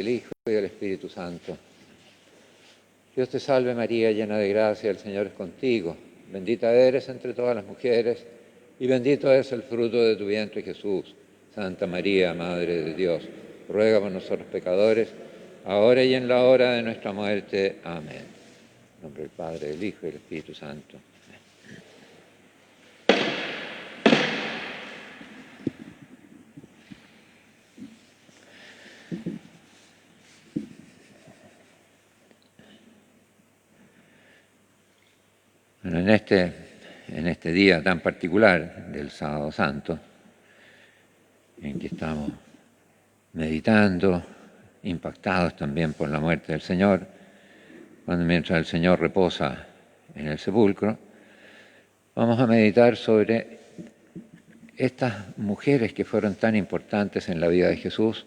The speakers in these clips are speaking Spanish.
del Hijo y del Espíritu Santo. Dios te salve María, llena de gracia, el Señor es contigo. Bendita eres entre todas las mujeres, y bendito es el fruto de tu vientre, Jesús. Santa María, Madre de Dios, ruega por nosotros pecadores, ahora y en la hora de nuestra muerte. Amén. En nombre del Padre, del Hijo y del Espíritu Santo. Bueno, en este día tan particular del Sábado Santo, en que estamos meditando, impactados también por la muerte del Señor, mientras el Señor reposa en el sepulcro, vamos a meditar sobre estas mujeres que fueron tan importantes en la vida de Jesús,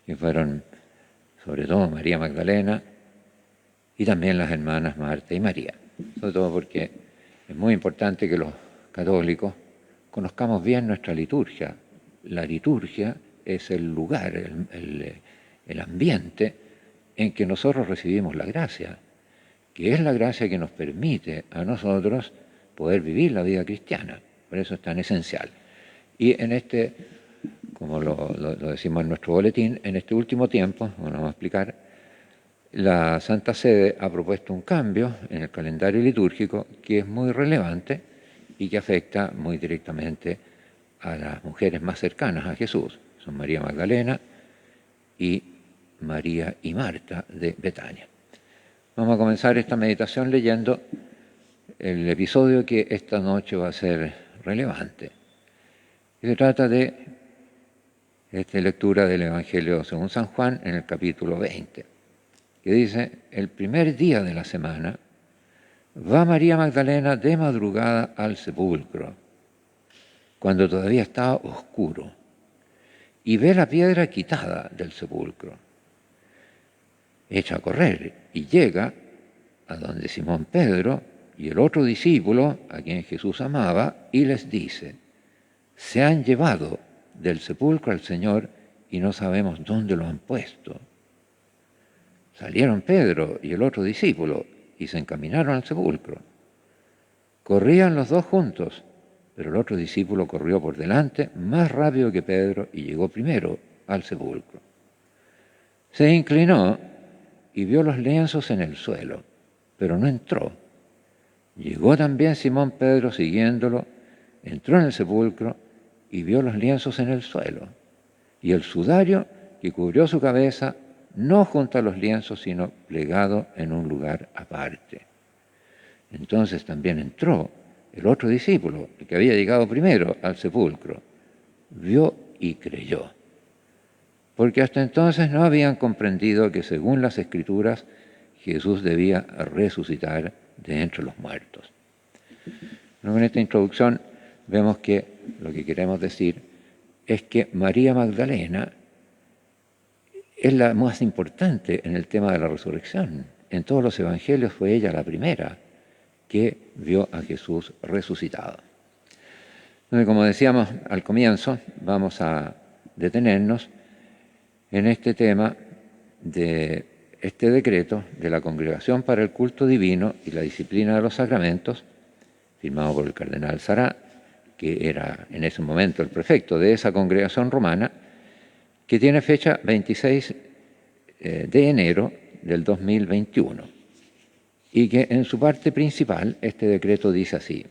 que fueron sobre todo María Magdalena y también las hermanas Marta y María. Sobre todo porque es muy importante que los católicos conozcamos bien nuestra liturgia. La liturgia es el lugar, el ambiente en que nosotros recibimos la gracia, que es la gracia que nos permite a nosotros poder vivir la vida cristiana. Por eso es tan esencial. Y en como lo decimos en nuestro boletín, en este último tiempo, bueno, vamos a explicar, la Santa Sede ha propuesto un cambio en el calendario litúrgico que es muy relevante y que afecta muy directamente a las mujeres más cercanas a Jesús. Son María Magdalena y María y Marta de Betania. Vamos a comenzar esta meditación leyendo el episodio que esta noche va a ser relevante. Se trata de esta lectura del Evangelio según San Juan en el capítulo 20, que dice: el primer día de la semana va María Magdalena de madrugada al sepulcro, cuando todavía estaba oscuro, y ve la piedra quitada del sepulcro. Echa a correr y llega a donde Simón Pedro y el otro discípulo, a quien Jesús amaba, y les dice: se han llevado del sepulcro al Señor y no sabemos dónde lo han puesto. Salieron Pedro y el otro discípulo y se encaminaron al sepulcro. Corrían los dos juntos, pero el otro discípulo corrió por delante más rápido que Pedro y llegó primero al sepulcro. Se inclinó y vio los lienzos en el suelo, pero no entró. Llegó también Simón Pedro siguiéndolo, entró en el sepulcro y vio los lienzos en el suelo, y el sudario que cubrió su cabeza, no junto a los lienzos, sino plegado en un lugar aparte. Entonces también entró el otro discípulo, el que había llegado primero al sepulcro, vio y creyó, porque hasta entonces no habían comprendido que según las Escrituras Jesús debía resucitar de entre los muertos. Bueno, en esta introducción vemos que lo que queremos decir es que María Magdalena es la más importante en el tema de la resurrección. En todos los evangelios fue ella la primera que vio a Jesús resucitado. Entonces, como decíamos al comienzo, vamos a detenernos en este tema de este decreto de la Congregación para el Culto Divino y la Disciplina de los Sacramentos, firmado por el cardenal Sará, que era en ese momento el prefecto de esa congregación romana, que tiene fecha 26 de enero del 2021, y que en su parte principal este decreto dice así: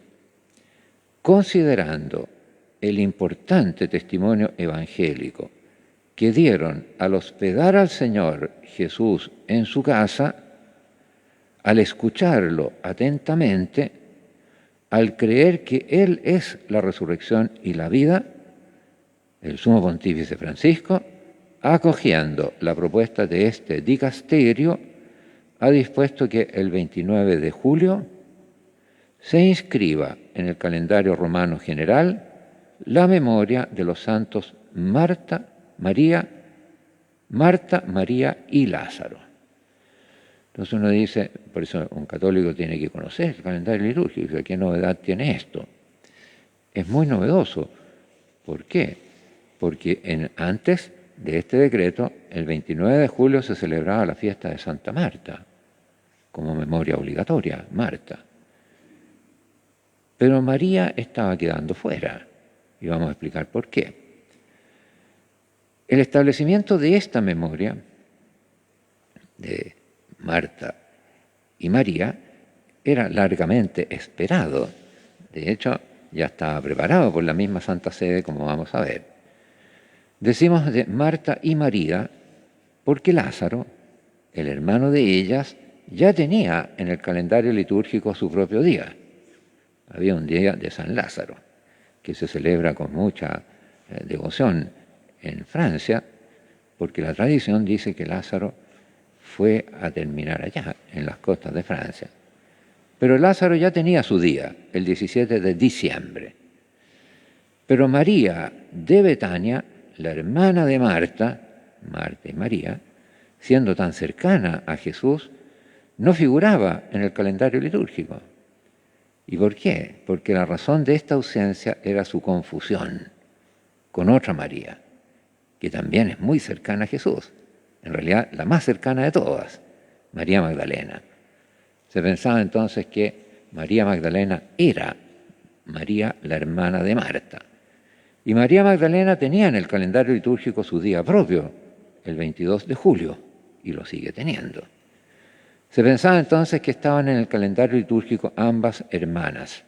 considerando el importante testimonio evangélico que dieron al hospedar al Señor Jesús en su casa, al escucharlo atentamente, al creer que Él es la resurrección y la vida, el sumo pontífice Francisco, acogiendo la propuesta de este dicasterio, ha dispuesto que el 29 de julio se inscriba en el calendario romano general la memoria de los santos Marta, María y Lázaro. Entonces uno dice, por eso un católico tiene que conocer el calendario litúrgico, ¿qué novedad tiene esto? Es muy novedoso. ¿Por qué? Porque antes de este decreto, el 29 de julio se celebraba la fiesta de Santa Marta, como memoria obligatoria, Marta. Pero María estaba quedando fuera, y vamos a explicar por qué. El establecimiento de esta memoria de Marta y María era largamente esperado. De hecho, ya estaba preparado por la misma Santa Sede, como vamos a ver. Decimos de Marta y María porque Lázaro, el hermano de ellas, ya tenía en el calendario litúrgico su propio día. Había un día de San Lázaro, que se celebra con mucha devoción en Francia, porque la tradición dice que Lázaro fue a terminar allá, en las costas de Francia. Pero Lázaro ya tenía su día, el 17 de diciembre. Pero María de Betania, la hermana de Marta y María, siendo tan cercana a Jesús, no figuraba en el calendario litúrgico. ¿Y por qué? Porque la razón de esta ausencia era su confusión con otra María, que también es muy cercana a Jesús, en realidad la más cercana de todas, María Magdalena. Se pensaba entonces que María Magdalena era María, la hermana de Marta. Y María Magdalena tenía en el calendario litúrgico su día propio, el 22 de julio, y lo sigue teniendo. Se pensaba entonces que estaban en el calendario litúrgico ambas hermanas,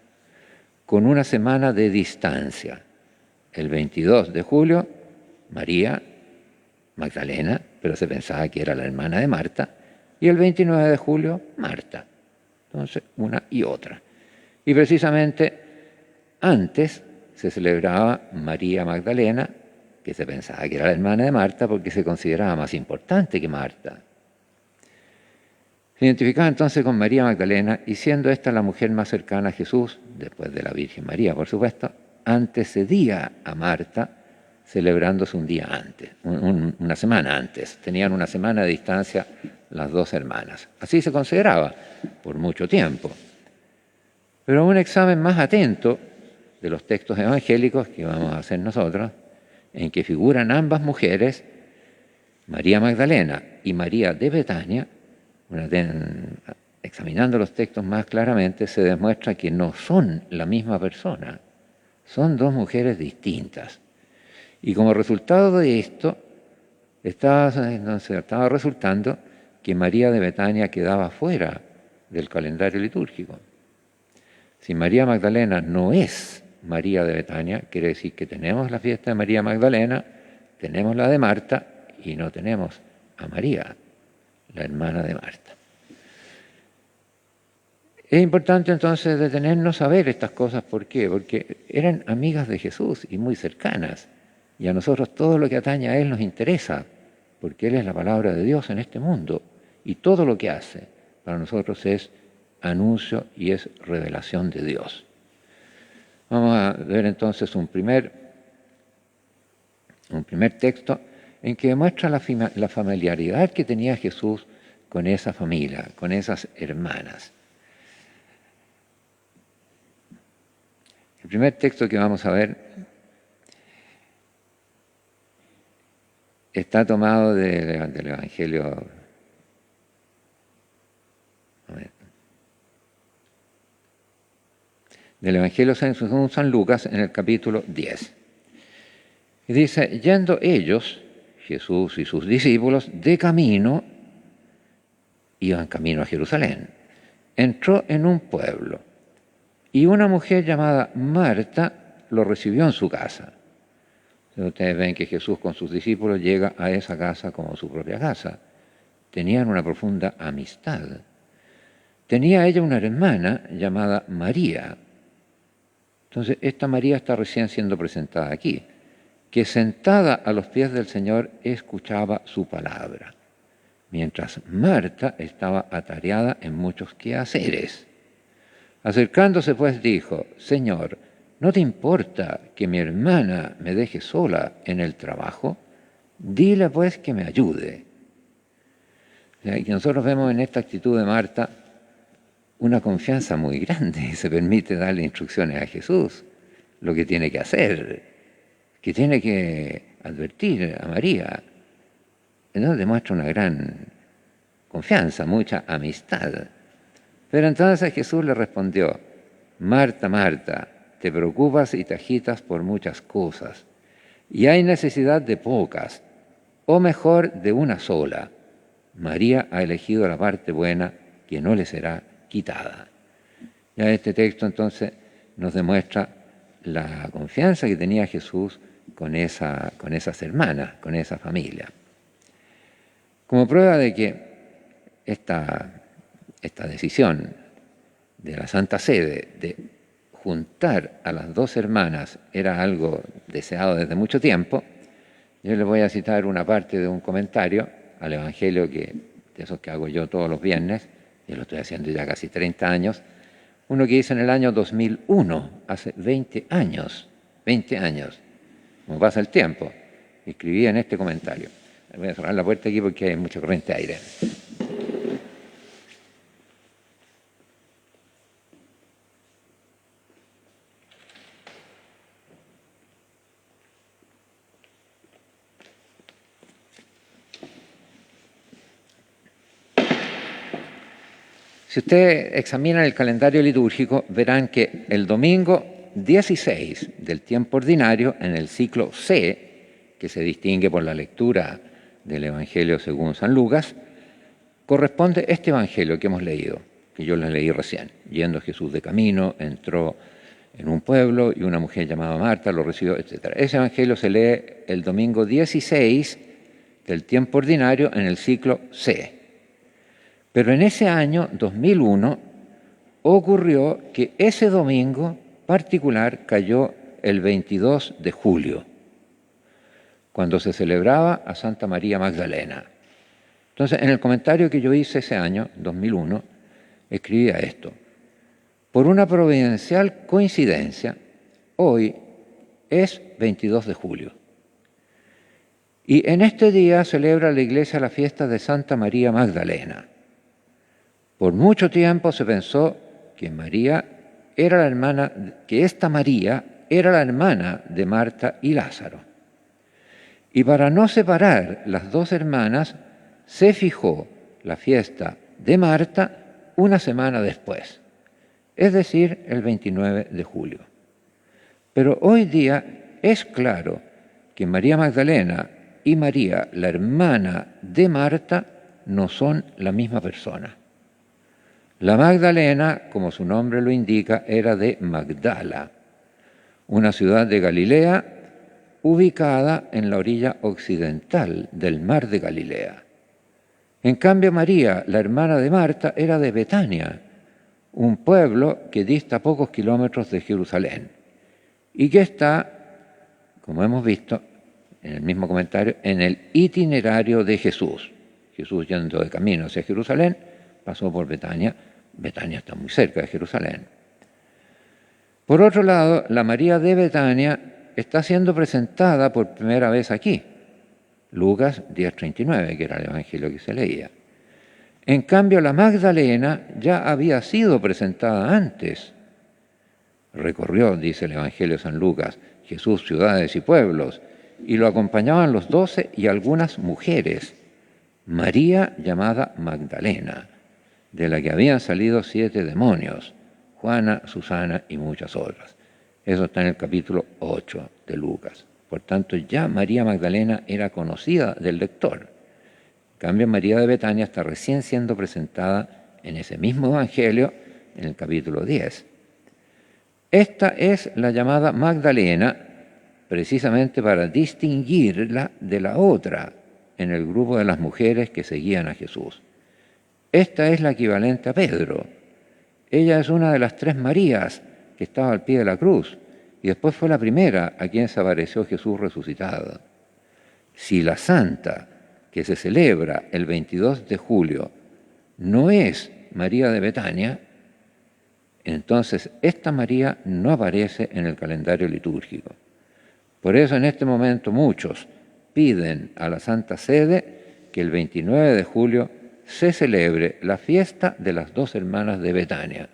con una semana de distancia. El 22 de julio, María Magdalena, pero se pensaba que era la hermana de Marta, y el 29 de julio, Marta. Entonces, una y otra. Y precisamente antes se celebraba María Magdalena, que se pensaba que era la hermana de Marta porque se consideraba más importante que Marta. Se identificaba entonces con María Magdalena y siendo esta la mujer más cercana a Jesús, después de la Virgen María, por supuesto, antecedía a Marta celebrándose un día antes, una semana antes. Tenían una semana de distancia las dos hermanas. Así se consideraba por mucho tiempo. Pero un examen más atento de los textos evangélicos que vamos a hacer nosotros, en que figuran ambas mujeres, María Magdalena y María de Betania, examinando los textos más claramente, se demuestra que no son la misma persona, son dos mujeres distintas. Y como resultado de esto, estaba resultando que María de Betania quedaba fuera del calendario litúrgico. Si María Magdalena no es María de Betania, quiere decir que tenemos la fiesta de María Magdalena, tenemos la de Marta y no tenemos a María, la hermana de Marta. Es importante entonces detenernos a ver estas cosas. ¿Por qué? Porque eran amigas de Jesús y muy cercanas. Y a nosotros todo lo que atañe a Él nos interesa, porque Él es la palabra de Dios en este mundo. Y todo lo que hace para nosotros es anuncio y es revelación de Dios. Vamos a ver entonces un primer texto en que demuestra la familiaridad que tenía Jesús con esa familia, con esas hermanas. El primer texto que vamos a ver está tomado del Evangelio. Del Evangelio según San Lucas, en el capítulo 10. Y dice, yendo ellos, Jesús y sus discípulos, de camino, iban camino a Jerusalén. Entró en un pueblo y una mujer llamada Marta lo recibió en su casa. Ustedes ven que Jesús con sus discípulos llega a esa casa como su propia casa. Tenían una profunda amistad. Tenía ella una hermana llamada María. Entonces, esta María está recién siendo presentada aquí, que sentada a los pies del Señor escuchaba su palabra, mientras Marta estaba atareada en muchos quehaceres. Acercándose pues dijo, Señor, ¿no te importa que mi hermana me deje sola en el trabajo? Dile pues que me ayude. Y nosotros vemos en esta actitud de Marta una confianza muy grande y se permite darle instrucciones a Jesús, lo que tiene que hacer, que tiene que advertir a María. Entonces demuestra una gran confianza, mucha amistad. Pero entonces Jesús le respondió: Marta, Marta, te preocupas y te agitas por muchas cosas, y hay necesidad de pocas, o mejor, de una sola. María ha elegido la parte buena, que no le será quitada. Ya este texto entonces nos demuestra la confianza que tenía Jesús con esas hermanas, con esa familia. Como prueba de que esta decisión de la Santa Sede de juntar a las dos hermanas era algo deseado desde mucho tiempo, yo les voy a citar una parte de un comentario al Evangelio de esos que hago yo todos los viernes, yo lo estoy haciendo ya casi 30 años, uno que hice en el año 2001, hace 20 años, como pasa el tiempo, escribí en este comentario. Voy a cerrar la puerta aquí porque hay mucha corriente de aire. Si ustedes examinan el calendario litúrgico, verán que el domingo 16 del tiempo ordinario, en el ciclo C, que se distingue por la lectura del Evangelio según San Lucas, corresponde este Evangelio que hemos leído, que yo les leí recién. Yendo Jesús de camino, entró en un pueblo y una mujer llamada Marta lo recibió, etc. Ese Evangelio se lee el domingo 16 del tiempo ordinario en el ciclo C. Pero en ese año, 2001, ocurrió que ese domingo particular cayó el 22 de julio, cuando se celebraba a Santa María Magdalena. Entonces, en el comentario que yo hice ese año, 2001, escribía esto: por una providencial coincidencia, hoy es 22 de julio. Y en este día celebra la Iglesia la fiesta de Santa María Magdalena. Por mucho tiempo se pensó que esta María era la hermana de Marta y Lázaro. Y para no separar las dos hermanas, se fijó la fiesta de Marta una semana después, es decir, el 29 de julio. Pero hoy día es claro que María Magdalena y María, la hermana de Marta, no son la misma persona. La Magdalena, como su nombre lo indica, era de Magdala, una ciudad de Galilea ubicada en la orilla occidental del mar de Galilea. En cambio, María, la hermana de Marta, era de Betania, un pueblo que dista pocos kilómetros de Jerusalén y que está, como hemos visto en el mismo comentario, en el itinerario de Jesús. Jesús, yendo de camino hacia Jerusalén, pasó por Betania. Betania está muy cerca de Jerusalén. Por otro lado, la María de Betania está siendo presentada por primera vez aquí, Lucas 10:39, que era el Evangelio que se leía. En cambio, la Magdalena ya había sido presentada antes. Recorrió, dice el Evangelio de San Lucas, Jesús ciudades y pueblos, y lo acompañaban los 12 y algunas mujeres. María, llamada Magdalena, de la que habían salido 7 demonios, Juana, Susana y muchas otras. Eso está en el capítulo 8 de Lucas. Por tanto, ya María Magdalena era conocida del lector. En cambio, María de Betania está recién siendo presentada en ese mismo Evangelio, en el capítulo 10. Esta es la llamada Magdalena, precisamente para distinguirla de la otra en el grupo de las mujeres que seguían a Jesús. Esta es la equivalente a Pedro. Ella es una de las 3 Marías que estaba al pie de la cruz y después fue la primera a quien se apareció Jesús resucitado. Si la santa que se celebra el 22 de julio no es María de Betania, entonces esta María no aparece en el calendario litúrgico. Por eso en este momento muchos piden a la Santa Sede que el 29 de julio se celebre la fiesta de las 2 hermanas de Betania,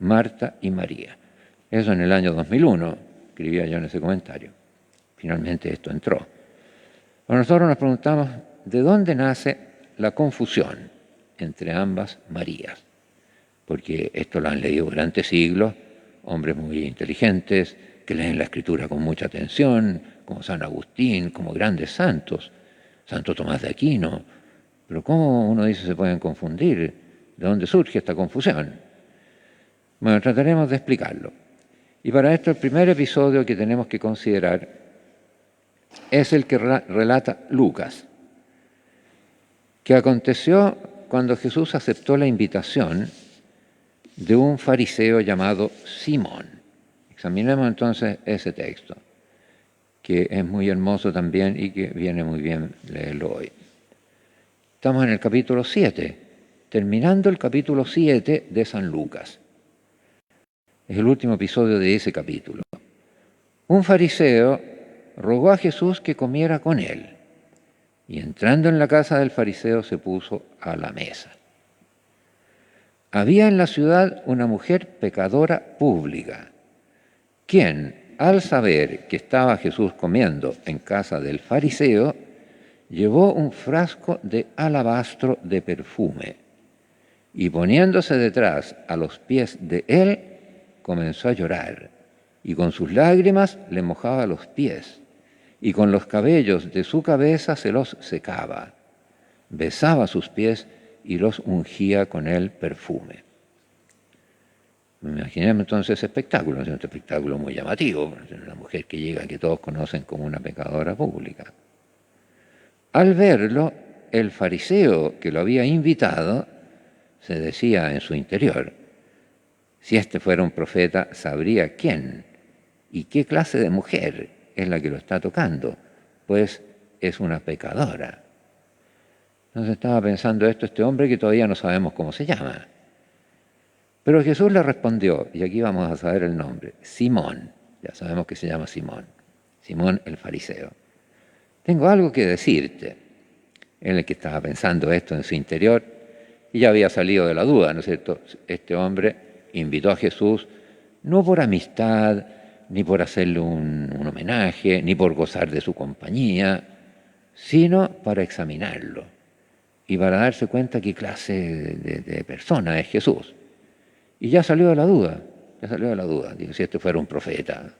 Marta y María. Eso en el año 2001, escribía yo en ese comentario. Finalmente esto entró. Bueno, nosotros nos preguntamos, ¿de dónde nace la confusión entre ambas Marías? Porque esto lo han leído durante siglos, hombres muy inteligentes, que leen la Escritura con mucha atención, como San Agustín, como grandes santos, Santo Tomás de Aquino. Pero ¿cómo uno dice se pueden confundir? ¿De dónde surge esta confusión? Bueno, trataremos de explicarlo. Y para esto el primer episodio que tenemos que considerar es el que relata Lucas, que aconteció cuando Jesús aceptó la invitación de un fariseo llamado Simón. Examinemos entonces ese texto, que es muy hermoso también y que viene muy bien leerlo hoy. Estamos en el capítulo 7, terminando el capítulo 7 de San Lucas. Es el último episodio de ese capítulo. Un fariseo rogó a Jesús que comiera con él, y entrando en la casa del fariseo se puso a la mesa. Había en la ciudad una mujer pecadora pública, quien, al saber que estaba Jesús comiendo en casa del fariseo, llevó un frasco de alabastro de perfume, y poniéndose detrás a los pies de él, comenzó a llorar, y con sus lágrimas le mojaba los pies, y con los cabellos de su cabeza se los secaba, besaba sus pies y los ungía con el perfume. Imaginemos entonces ese espectáculo, es un espectáculo muy llamativo, una mujer que llega, que todos conocen como una pecadora pública. Al verlo, el fariseo que lo había invitado se decía en su interior, si este fuera un profeta, sabría quién y qué clase de mujer es la que lo está tocando, pues es una pecadora. Entonces estaba pensando esto este hombre que todavía no sabemos cómo se llama. Pero Jesús le respondió, y aquí vamos a saber el nombre, Simón, ya sabemos que se llama Simón, Simón el fariseo. Tengo algo que decirte. Él el que estaba pensando esto en su interior y ya había salido de la duda, ¿no es cierto? Este hombre invitó a Jesús no por amistad, ni por hacerle un homenaje, ni por gozar de su compañía, sino para examinarlo y para darse cuenta qué clase de persona es Jesús. Y ya salió de la duda, Digo, si este fuera un profeta,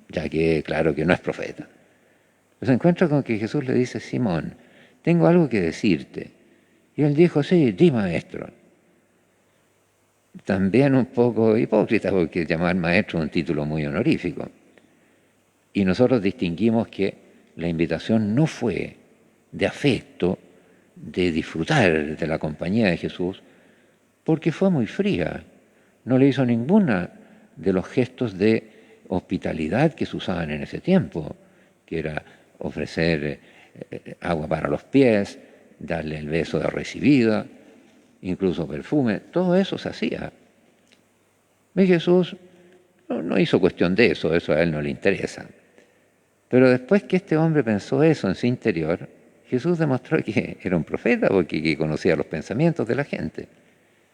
ya que claro que no es profeta. Se encuentra con que Jesús le dice, Simón, tengo algo que decirte. Y él dijo, sí, di maestro. También un poco hipócrita, porque llamar maestro es un título muy honorífico. Y nosotros distinguimos que la invitación no fue de afecto, de disfrutar de la compañía de Jesús, porque fue muy fría. No le hizo ninguna de los gestos de hospitalidad que se usaban en ese tiempo, que era ofrecer agua para los pies, darle el beso de recibida, incluso perfume, todo eso se hacía. Y Jesús no hizo cuestión de eso a él no le interesa. Pero después que este hombre pensó eso en su interior, Jesús demostró que era un profeta porque que conocía los pensamientos de la gente.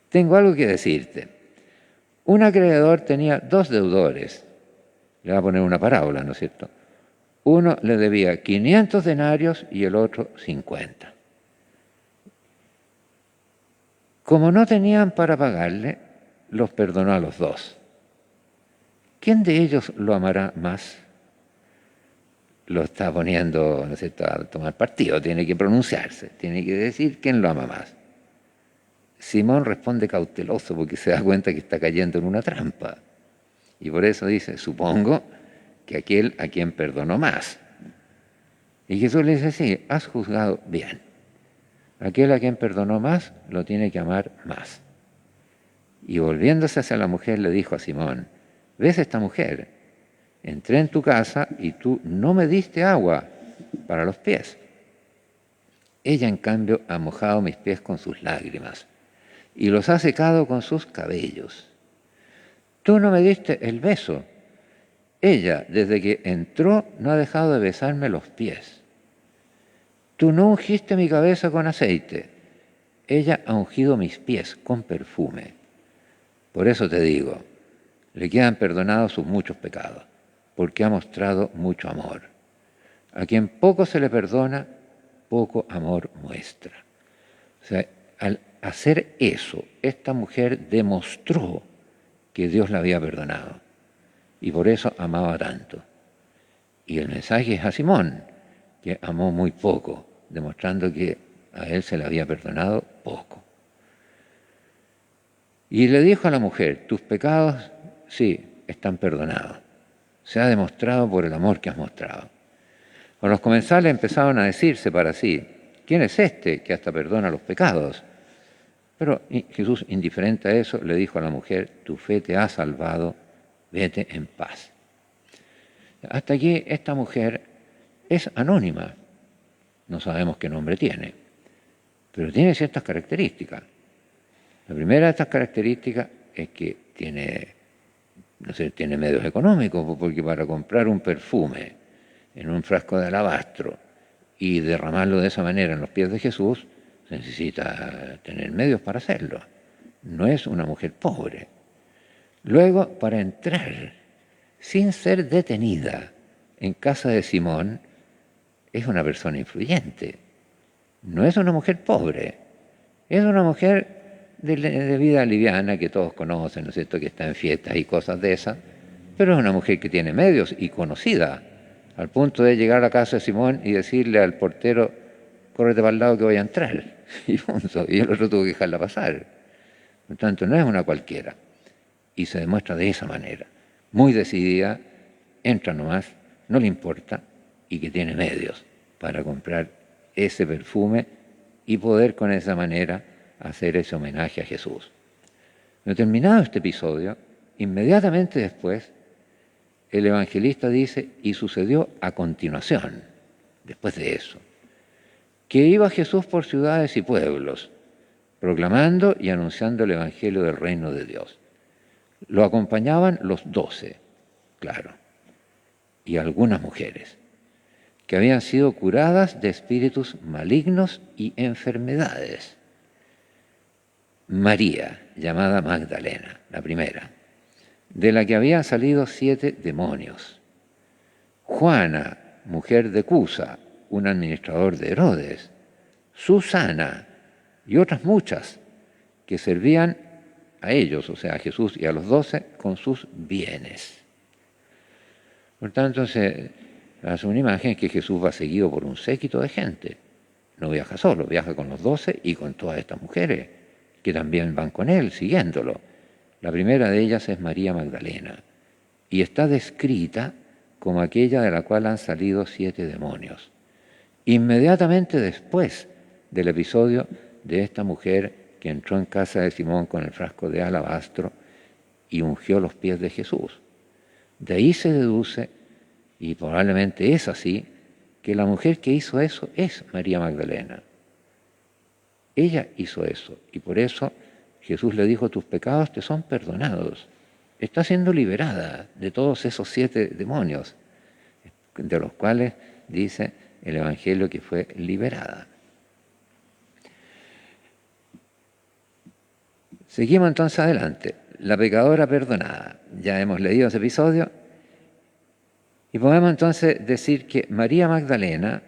Tengo algo que decirte. Un acreedor tenía 2 deudores. Le va a poner una parábola, ¿no es cierto? Uno le debía 500 denarios y el otro 50. Como no tenían para pagarle, los perdonó a los 2. ¿Quién de ellos lo amará más? Lo está poniendo, ¿no es cierto?, a tomar partido, tiene que pronunciarse, tiene que decir quién lo ama más. Simón responde cauteloso porque se da cuenta que está cayendo en una trampa. Y por eso dice, supongo que aquel a quien perdonó más. Y Jesús le dice, sí, has juzgado bien. Aquel a quien perdonó más, lo tiene que amar más. Y volviéndose hacia la mujer, le dijo a Simón, ¿ves esta mujer? Entré en tu casa y tú no me diste agua para los pies. Ella, en cambio, ha mojado mis pies con sus lágrimas y los ha secado con sus cabellos. Tú no me diste el beso. Ella, desde que entró, no ha dejado de besarme los pies. Tú no ungiste mi cabeza con aceite. Ella ha ungido mis pies con perfume. Por eso te digo, le quedan perdonados sus muchos pecados, porque ha mostrado mucho amor. A quien poco se le perdona, poco amor muestra. O sea, al hacer eso, esta mujer demostró que Dios la había perdonado y por eso amaba tanto. Y el mensaje es a Simón, que amó muy poco, demostrando que a él se le había perdonado poco. Y le dijo a la mujer, tus pecados, sí, están perdonados. Se ha demostrado por el amor que has mostrado. Con los comensales empezaron a decirse para sí, ¿quién es este que hasta perdona los pecados? Pero Jesús, indiferente a eso, le dijo a la mujer, tu fe te ha salvado, vete en paz. Hasta aquí esta mujer es anónima, no sabemos qué nombre tiene, pero tiene ciertas características. La primera de estas características es que tiene medios económicos, porque para comprar un perfume en un frasco de alabastro y derramarlo de esa manera en los pies de Jesús, se necesita tener medios para hacerlo. No es una mujer pobre. Luego, para entrar sin ser detenida en casa de Simón, es una persona influyente. No es una mujer pobre, es una mujer de vida liviana que todos conocen, ¿no es cierto?, que está en fiestas y cosas de esas, pero es una mujer que tiene medios y conocida, al punto de llegar a la casa de Simón y decirle al portero, córrete para el lado que voy a entrar, y punto, y el otro tuvo que dejarla pasar. Por tanto, no es una cualquiera, y se demuestra de esa manera, muy decidida, entra nomás, no le importa, y que tiene medios para comprar ese perfume y poder con esa manera hacer ese homenaje a Jesús. Pero terminado este episodio, inmediatamente después, el evangelista dice, y sucedió a continuación, después de eso, que iba Jesús por ciudades y pueblos, proclamando y anunciando el evangelio del reino de Dios. Lo acompañaban los 12, claro, y algunas mujeres, que habían sido curadas de espíritus malignos y enfermedades. María, llamada Magdalena, la primera, de la que habían salido 7 demonios. Juana, mujer de Cusa, un administrador de Herodes. Susana y otras muchas que servían a ellos, o sea, a Jesús y a los 12, con sus bienes. Por tanto, se hace una imagen que Jesús va seguido por un séquito de gente. No viaja solo, viaja con los 12 y con todas estas mujeres que también van con él, siguiéndolo. La primera de ellas es María Magdalena y está descrita como aquella de la cual han salido 7 demonios. Inmediatamente después del episodio de esta mujer que entró en casa de Simón con el frasco de alabastro y ungió los pies de Jesús. De ahí se deduce, y probablemente es así, que la mujer que hizo eso es María Magdalena. Ella hizo eso y por eso Jesús le dijo, tus pecados te son perdonados. Está siendo liberada de todos esos 7 demonios, de los cuales dice el Evangelio que fue liberada. Seguimos entonces adelante. La pecadora perdonada. Ya hemos leído ese episodio y podemos entonces decir que María Magdalena,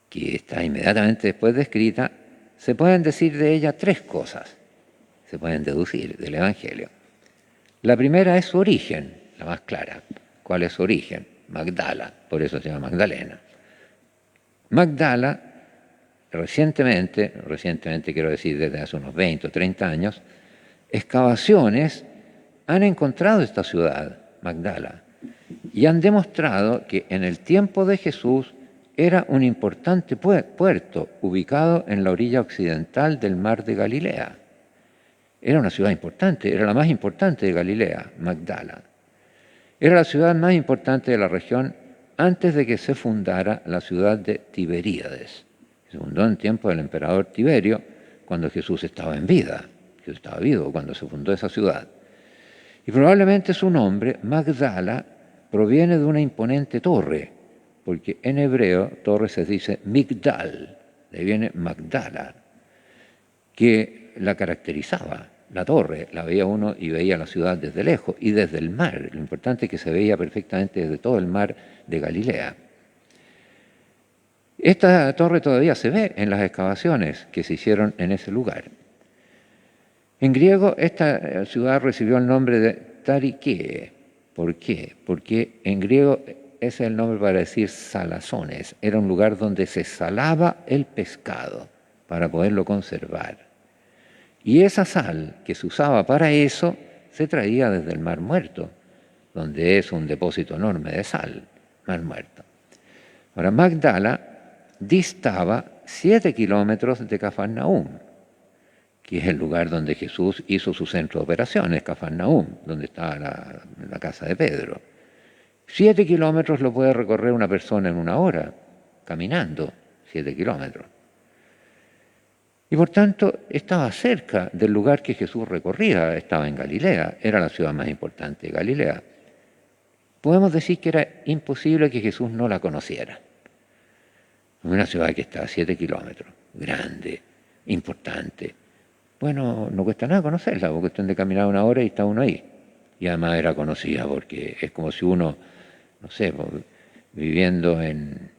que está inmediatamente después descrita, se pueden decir de ella 3 cosas, se pueden deducir del Evangelio. La primera es su origen, la más clara. ¿Cuál es su origen? Magdala, por eso se llama Magdalena. Magdala, recientemente quiero decir desde hace unos 20 o 30 años, excavaciones han encontrado esta ciudad, Magdala, y han demostrado que en el tiempo de Jesús era un importante puerto ubicado en la orilla occidental del mar de Galilea. Era una ciudad importante, era la más importante de Galilea, Magdala. Era la ciudad más importante de la región antes de que se fundara la ciudad de Tiberíades. Se fundó en tiempo del emperador Tiberio, cuando Jesús estaba en vida. Jesús estaba vivo cuando se fundó esa ciudad. Y probablemente su nombre, Magdala, proviene de una imponente torre, porque en hebreo torre se dice Migdal, de ahí viene Magdala, que la caracterizaba. La torre la veía uno y veía la ciudad desde lejos y desde el mar. Lo importante es que se veía perfectamente desde todo el mar de Galilea. Esta torre todavía se ve en las excavaciones que se hicieron en ese lugar. En griego, esta ciudad recibió el nombre de Tarikee. ¿Por qué? Porque en griego ese es el nombre para decir salazones. Era un lugar donde se salaba el pescado para poderlo conservar. Y esa sal que se usaba para eso se traía desde el Mar Muerto, donde es un depósito enorme de sal, Mar Muerto. Ahora, Magdala distaba 7 kilómetros de Cafarnaúm, que es el lugar donde Jesús hizo su centro de operaciones, Cafarnaúm, donde estaba la casa de Pedro. 7 kilómetros lo puede recorrer una persona en una hora, caminando 7 kilómetros. Y por tanto estaba cerca del lugar que Jesús recorría, estaba en Galilea, era la ciudad más importante de Galilea. Podemos decir que era imposible que Jesús no la conociera. Una ciudad que está a 7 kilómetros, grande, importante. Bueno, no cuesta nada conocerla, porque cuestión de caminar una hora y está uno ahí. Y además era conocida porque es como si uno, no sé, viviendo en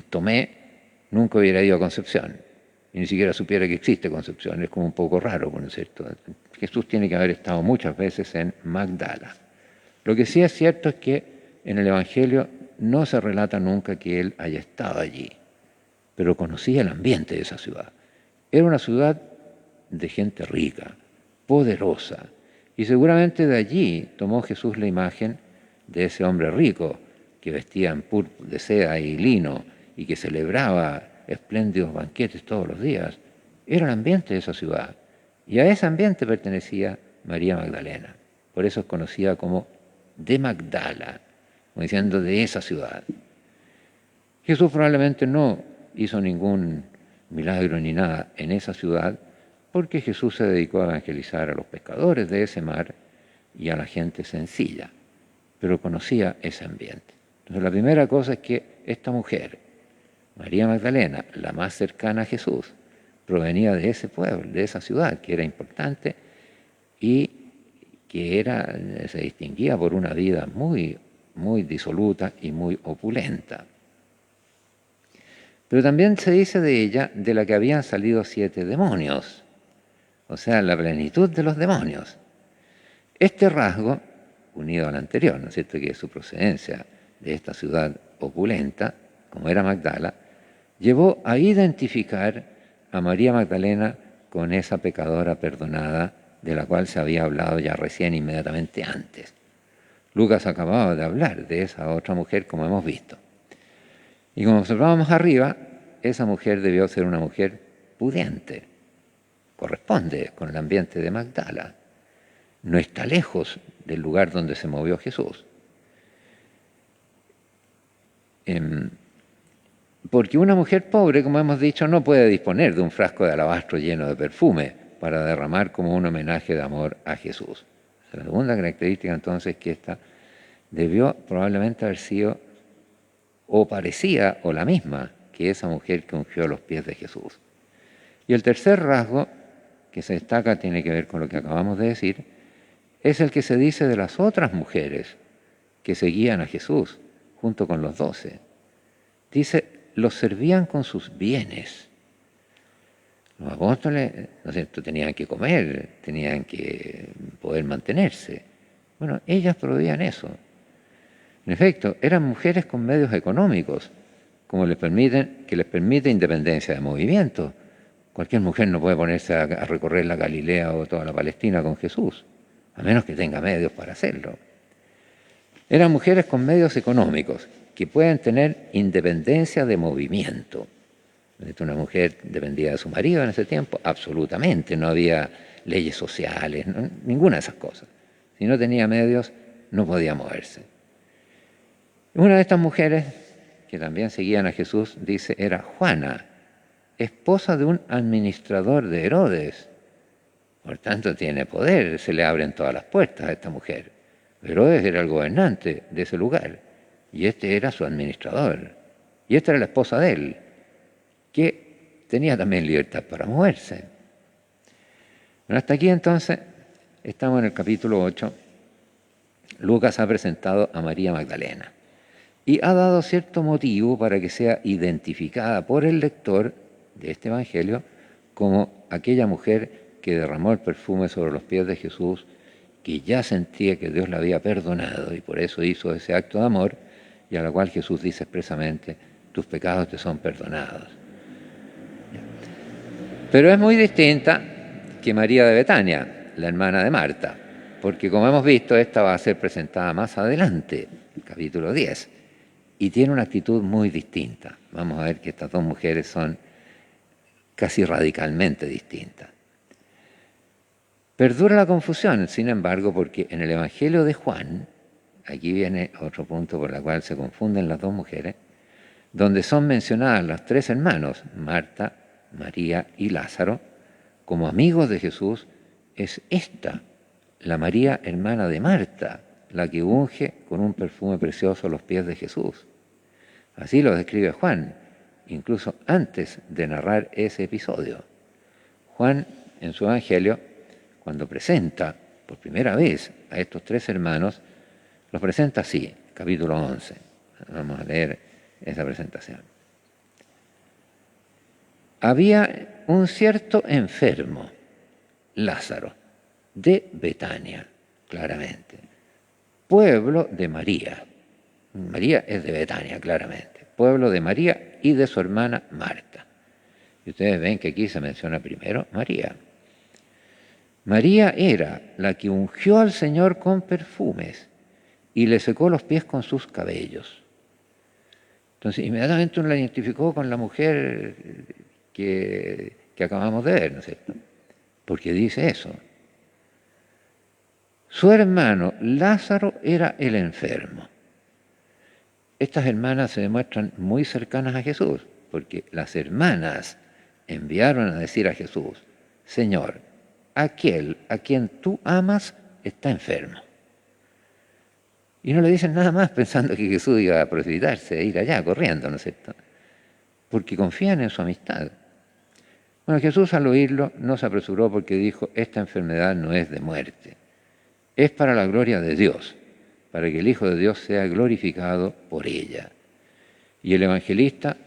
Tomé, nunca hubiera ido a Concepción. Y ni siquiera supiera que existe Concepción. Es como un poco raro, ¿no es cierto? Jesús tiene que haber estado muchas veces en Magdala. Lo que sí es cierto es que en el Evangelio no se relata nunca que él haya estado allí, pero conocía el ambiente de esa ciudad. Era una ciudad de gente rica, poderosa, y seguramente de allí tomó Jesús la imagen de ese hombre rico que vestía en púrpura de seda y lino y que celebraba espléndidos banquetes todos los días. Era el ambiente de esa ciudad, y a ese ambiente pertenecía María Magdalena. Por eso es conocida como de Magdala, como diciendo de esa ciudad. Jesús probablemente no hizo ningún milagro ni nada en esa ciudad, porque Jesús se dedicó a evangelizar a los pescadores de ese mar y a la gente sencilla, pero conocía ese ambiente. Entonces la primera cosa es que esta mujer, María Magdalena, la más cercana a Jesús, provenía de ese pueblo, de esa ciudad, que era importante y que se distinguía por una vida muy, muy disoluta y muy opulenta. Pero también se dice de ella de la que habían salido 7 demonios, o sea, la plenitud de los demonios. Este rasgo, unido al anterior, ¿no es cierto?, que es su procedencia de esta ciudad opulenta, como era Magdala, llevó a identificar a María Magdalena con esa pecadora perdonada de la cual se había hablado ya recién inmediatamente antes. Lucas acababa de hablar de esa otra mujer, como hemos visto. Y como observábamos arriba, esa mujer debió ser una mujer pudiente. Corresponde con el ambiente de Magdala. No está lejos del lugar donde se movió Jesús. Porque una mujer pobre, como hemos dicho, no puede disponer de un frasco de alabastro lleno de perfume para derramar como un homenaje de amor a Jesús. La segunda característica entonces es que esta debió probablemente haber sido o parecía o la misma que esa mujer que ungió los pies de Jesús. Y el tercer rasgo que se destaca tiene que ver con lo que acabamos de decir, es el que se dice de las otras mujeres que seguían a Jesús junto con los 12. Dice, los servían con sus bienes. Los apóstoles, ¿no es cierto?, tenían que comer, tenían que poder mantenerse. Bueno, ellas proveían eso. En efecto, eran mujeres con medios económicos, que les permite independencia de movimiento. Cualquier mujer no puede ponerse a recorrer la Galilea o toda la Palestina con Jesús, a menos que tenga medios para hacerlo. Eran mujeres con medios económicos, que pueden tener independencia de movimiento. Una mujer dependía de su marido en ese tiempo, absolutamente, no había leyes sociales, ninguna de esas cosas. Si no tenía medios, no podía moverse. Una de estas mujeres, que también seguían a Jesús, dice, era Juana, esposa de un administrador de Herodes. Por tanto, tiene poder, se le abren todas las puertas a esta mujer. Herodes era el gobernante de ese lugar, y este era su administrador, y esta era la esposa de él, que tenía también libertad para moverse. Bueno, hasta aquí entonces estamos en el capítulo 8. Lucas ha presentado a María Magdalena. y ha dado cierto motivo para que sea identificada por el lector de este Evangelio como aquella mujer que derramó el perfume sobre los pies de Jesús, que ya sentía que Dios la había perdonado y por eso hizo ese acto de amor, y a la cual Jesús dice expresamente: tus pecados te son perdonados. Pero es muy distinta que María de Betania, la hermana de Marta, porque como hemos visto, esta va a ser presentada más adelante, el capítulo 10, y tiene una actitud muy distinta. Vamos a ver que estas dos mujeres son casi radicalmente distintas. Perdura la confusión, sin embargo, porque en el Evangelio de Juan, aquí viene otro punto por el cual se confunden las dos mujeres, donde son mencionadas los tres hermanos, Marta, María y Lázaro, como amigos de Jesús, es esta, la María hermana de Marta, la que unge con un perfume precioso los pies de Jesús. Así lo describe Juan, incluso antes de narrar ese episodio. Juan, en su Evangelio, cuando presenta por primera vez a estos tres hermanos, los presenta así, capítulo 11. Vamos a leer esa presentación. Había un cierto enfermo, Lázaro, de Betania, claramente, pueblo de María. María es de Betania, claramente, pueblo de María y de su hermana Marta. Y ustedes ven que aquí se menciona primero María. María era la que ungió al Señor con perfumes y le secó los pies con sus cabellos. Entonces, inmediatamente uno la identificó con la mujer que acabamos de ver, ¿no es cierto? Porque dice eso. Su hermano Lázaro era el enfermo. Estas hermanas se demuestran muy cercanas a Jesús, porque las hermanas enviaron a decir a Jesús: Señor, aquel a quien tú amas está enfermo. Y no le dicen nada más pensando que Jesús iba a precipitarse e ir allá corriendo, ¿no es cierto? Porque confían en su amistad. Bueno, Jesús al oírlo no se apresuró porque dijo: esta enfermedad no es de muerte, es para la gloria de Dios, para que el Hijo de Dios sea glorificado por ella. Y el evangelista,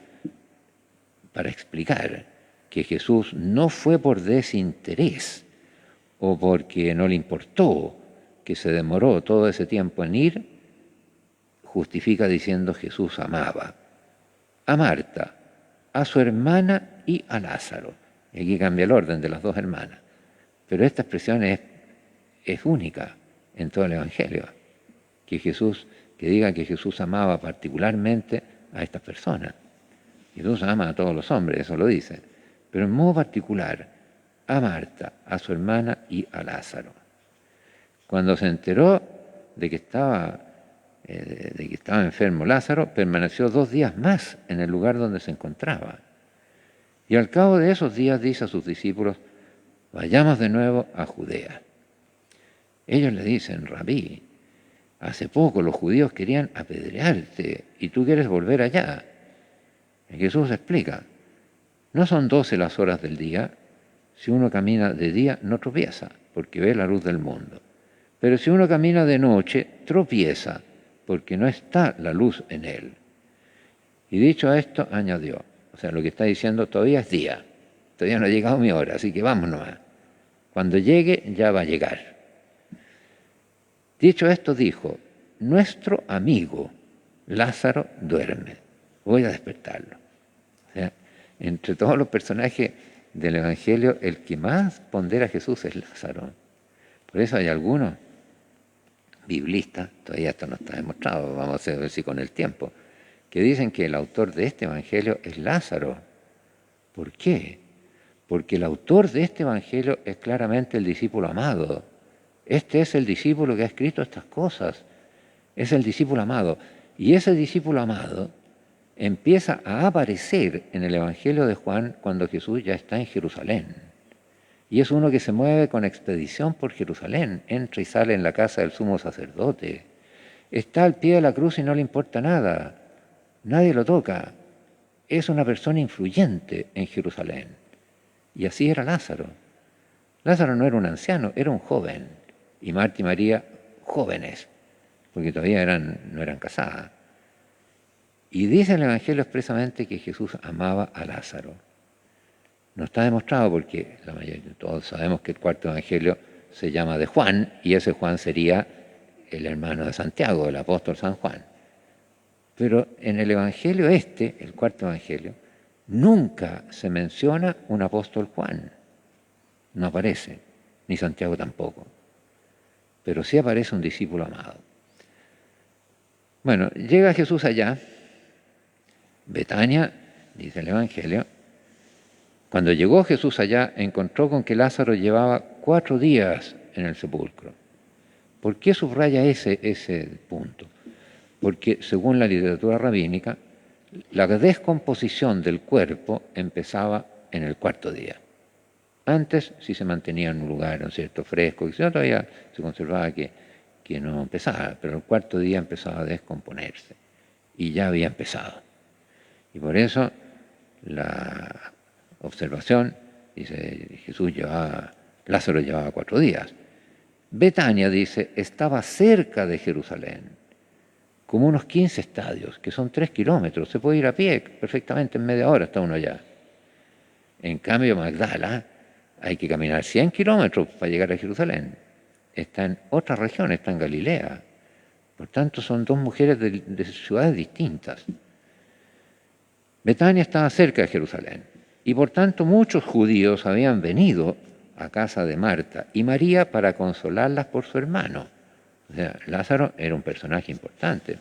para explicar que Jesús no fue por desinterés o porque no le importó que se demoró todo ese tiempo en ir, justifica diciendo: Jesús amaba a Marta, a su hermana y a Lázaro. Y aquí cambia el orden de las dos hermanas. Pero esta expresión es única en todo el Evangelio. Que diga que Jesús amaba particularmente a estas personas. Jesús ama a todos los hombres, eso lo dice. Pero en modo particular a Marta, a su hermana y a Lázaro. Cuando se enteró de que estaba enfermo Lázaro, permaneció 2 días más en el lugar donde se encontraba. Y al cabo de esos días dice a sus discípulos: vayamos de nuevo a Judea. Ellos le dicen: Rabí, hace poco los judíos querían apedrearte y tú quieres volver allá. Y Jesús explica: no son 12 las horas del día. Si uno camina de día no tropieza, porque ve la luz del mundo. Pero si uno camina de noche, tropieza, porque no está la luz en él. Y dicho esto, añadió, o sea, lo que está diciendo: todavía es día, todavía no ha llegado mi hora, así que vamos nomás. Cuando llegue, ya va a llegar. Dicho esto, dijo: nuestro amigo Lázaro duerme, voy a despertarlo. O sea, entre todos los personajes del Evangelio, el que más pondera a Jesús es Lázaro. Por eso hay algunos biblistas, todavía esto no está demostrado, vamos a ver si con el tiempo, que dicen que el autor de este Evangelio es Lázaro. ¿Por qué? Porque el autor de este Evangelio es claramente el discípulo amado. Este es el discípulo que ha escrito estas cosas. Es el discípulo amado. Y ese discípulo amado empieza a aparecer en el Evangelio de Juan cuando Jesús ya está en Jerusalén. Y es uno que se mueve con expedición por Jerusalén, entra y sale en la casa del sumo sacerdote. Está al pie de la cruz y no le importa nada. Nadie lo toca. Es una persona influyente en Jerusalén. Y así era Lázaro. Lázaro no era un anciano, era un joven. Y Marta y María, jóvenes, porque todavía no eran casadas. Y dice el Evangelio expresamente que Jesús amaba a Lázaro. No está demostrado porque todos sabemos que el cuarto Evangelio se llama de Juan, y ese Juan sería el hermano de Santiago, el apóstol San Juan. Pero en el Evangelio el cuarto Evangelio, nunca se menciona un apóstol Juan. No aparece, ni Santiago tampoco. Pero sí aparece un discípulo amado. Bueno, llega Jesús allá, Betania, dice el Evangelio. Cuando llegó Jesús allá, encontró con que Lázaro llevaba 4 días en el sepulcro. ¿Por qué subraya ese punto? Porque según la literatura rabínica, la descomposición del cuerpo empezaba en el 4.º día. Antes sí se mantenía en un lugar, ¿no es cierto?, fresco, y todavía se conservaba que no empezaba, pero el 4.º día empezaba a descomponerse, y ya había empezado. Y por eso la observación, dice, Lázaro llevaba 4 días. Betania, dice, estaba cerca de Jerusalén, como unos 15 estadios, que son 3 kilómetros. Se puede ir a pie perfectamente, en media hora está uno allá. En cambio, Magdala, hay que caminar 100 kilómetros para llegar a Jerusalén. Está en otra región, está en Galilea. Por tanto, son 2 mujeres de ciudades distintas. Betania estaba cerca de Jerusalén, y por tanto muchos judíos habían venido a casa de Marta y María para consolarlas por su hermano. O sea, Lázaro era un personaje importante,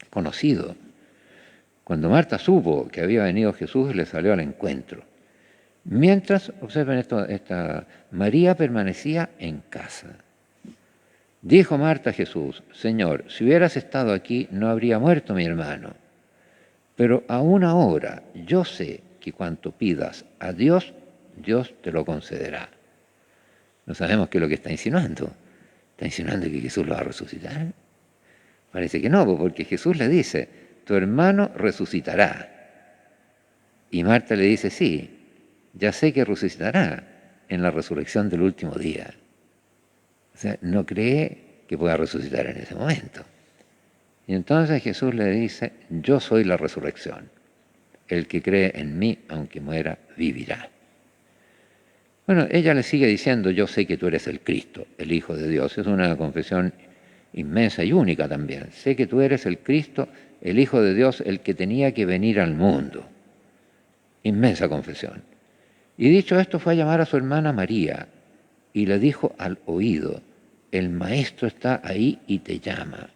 conocido. Cuando Marta supo que había venido Jesús, le salió al encuentro. Mientras, observen esto, María permanecía en casa. Dijo Marta a Jesús: Señor, si hubieras estado aquí, no habría muerto mi hermano. Pero aún ahora yo sé que cuanto pidas a Dios, Dios te lo concederá. No sabemos qué es lo que está insinuando. ¿Está insinuando que Jesús lo va a resucitar? Parece que no, porque Jesús le dice: tu hermano resucitará. Y Marta le dice: sí, ya sé que resucitará en la resurrección del último día. O sea, no cree que pueda resucitar en ese momento. Y entonces Jesús le dice: yo soy la resurrección. El que cree en mí, aunque muera, vivirá. Bueno, ella le sigue diciendo: yo sé que tú eres el Cristo, el Hijo de Dios. Es una confesión inmensa y única también. Sé que tú eres el Cristo, el Hijo de Dios, el que tenía que venir al mundo. Inmensa confesión. Y dicho esto, fue a llamar a su hermana María y le dijo al oído: el Maestro está ahí y te llama.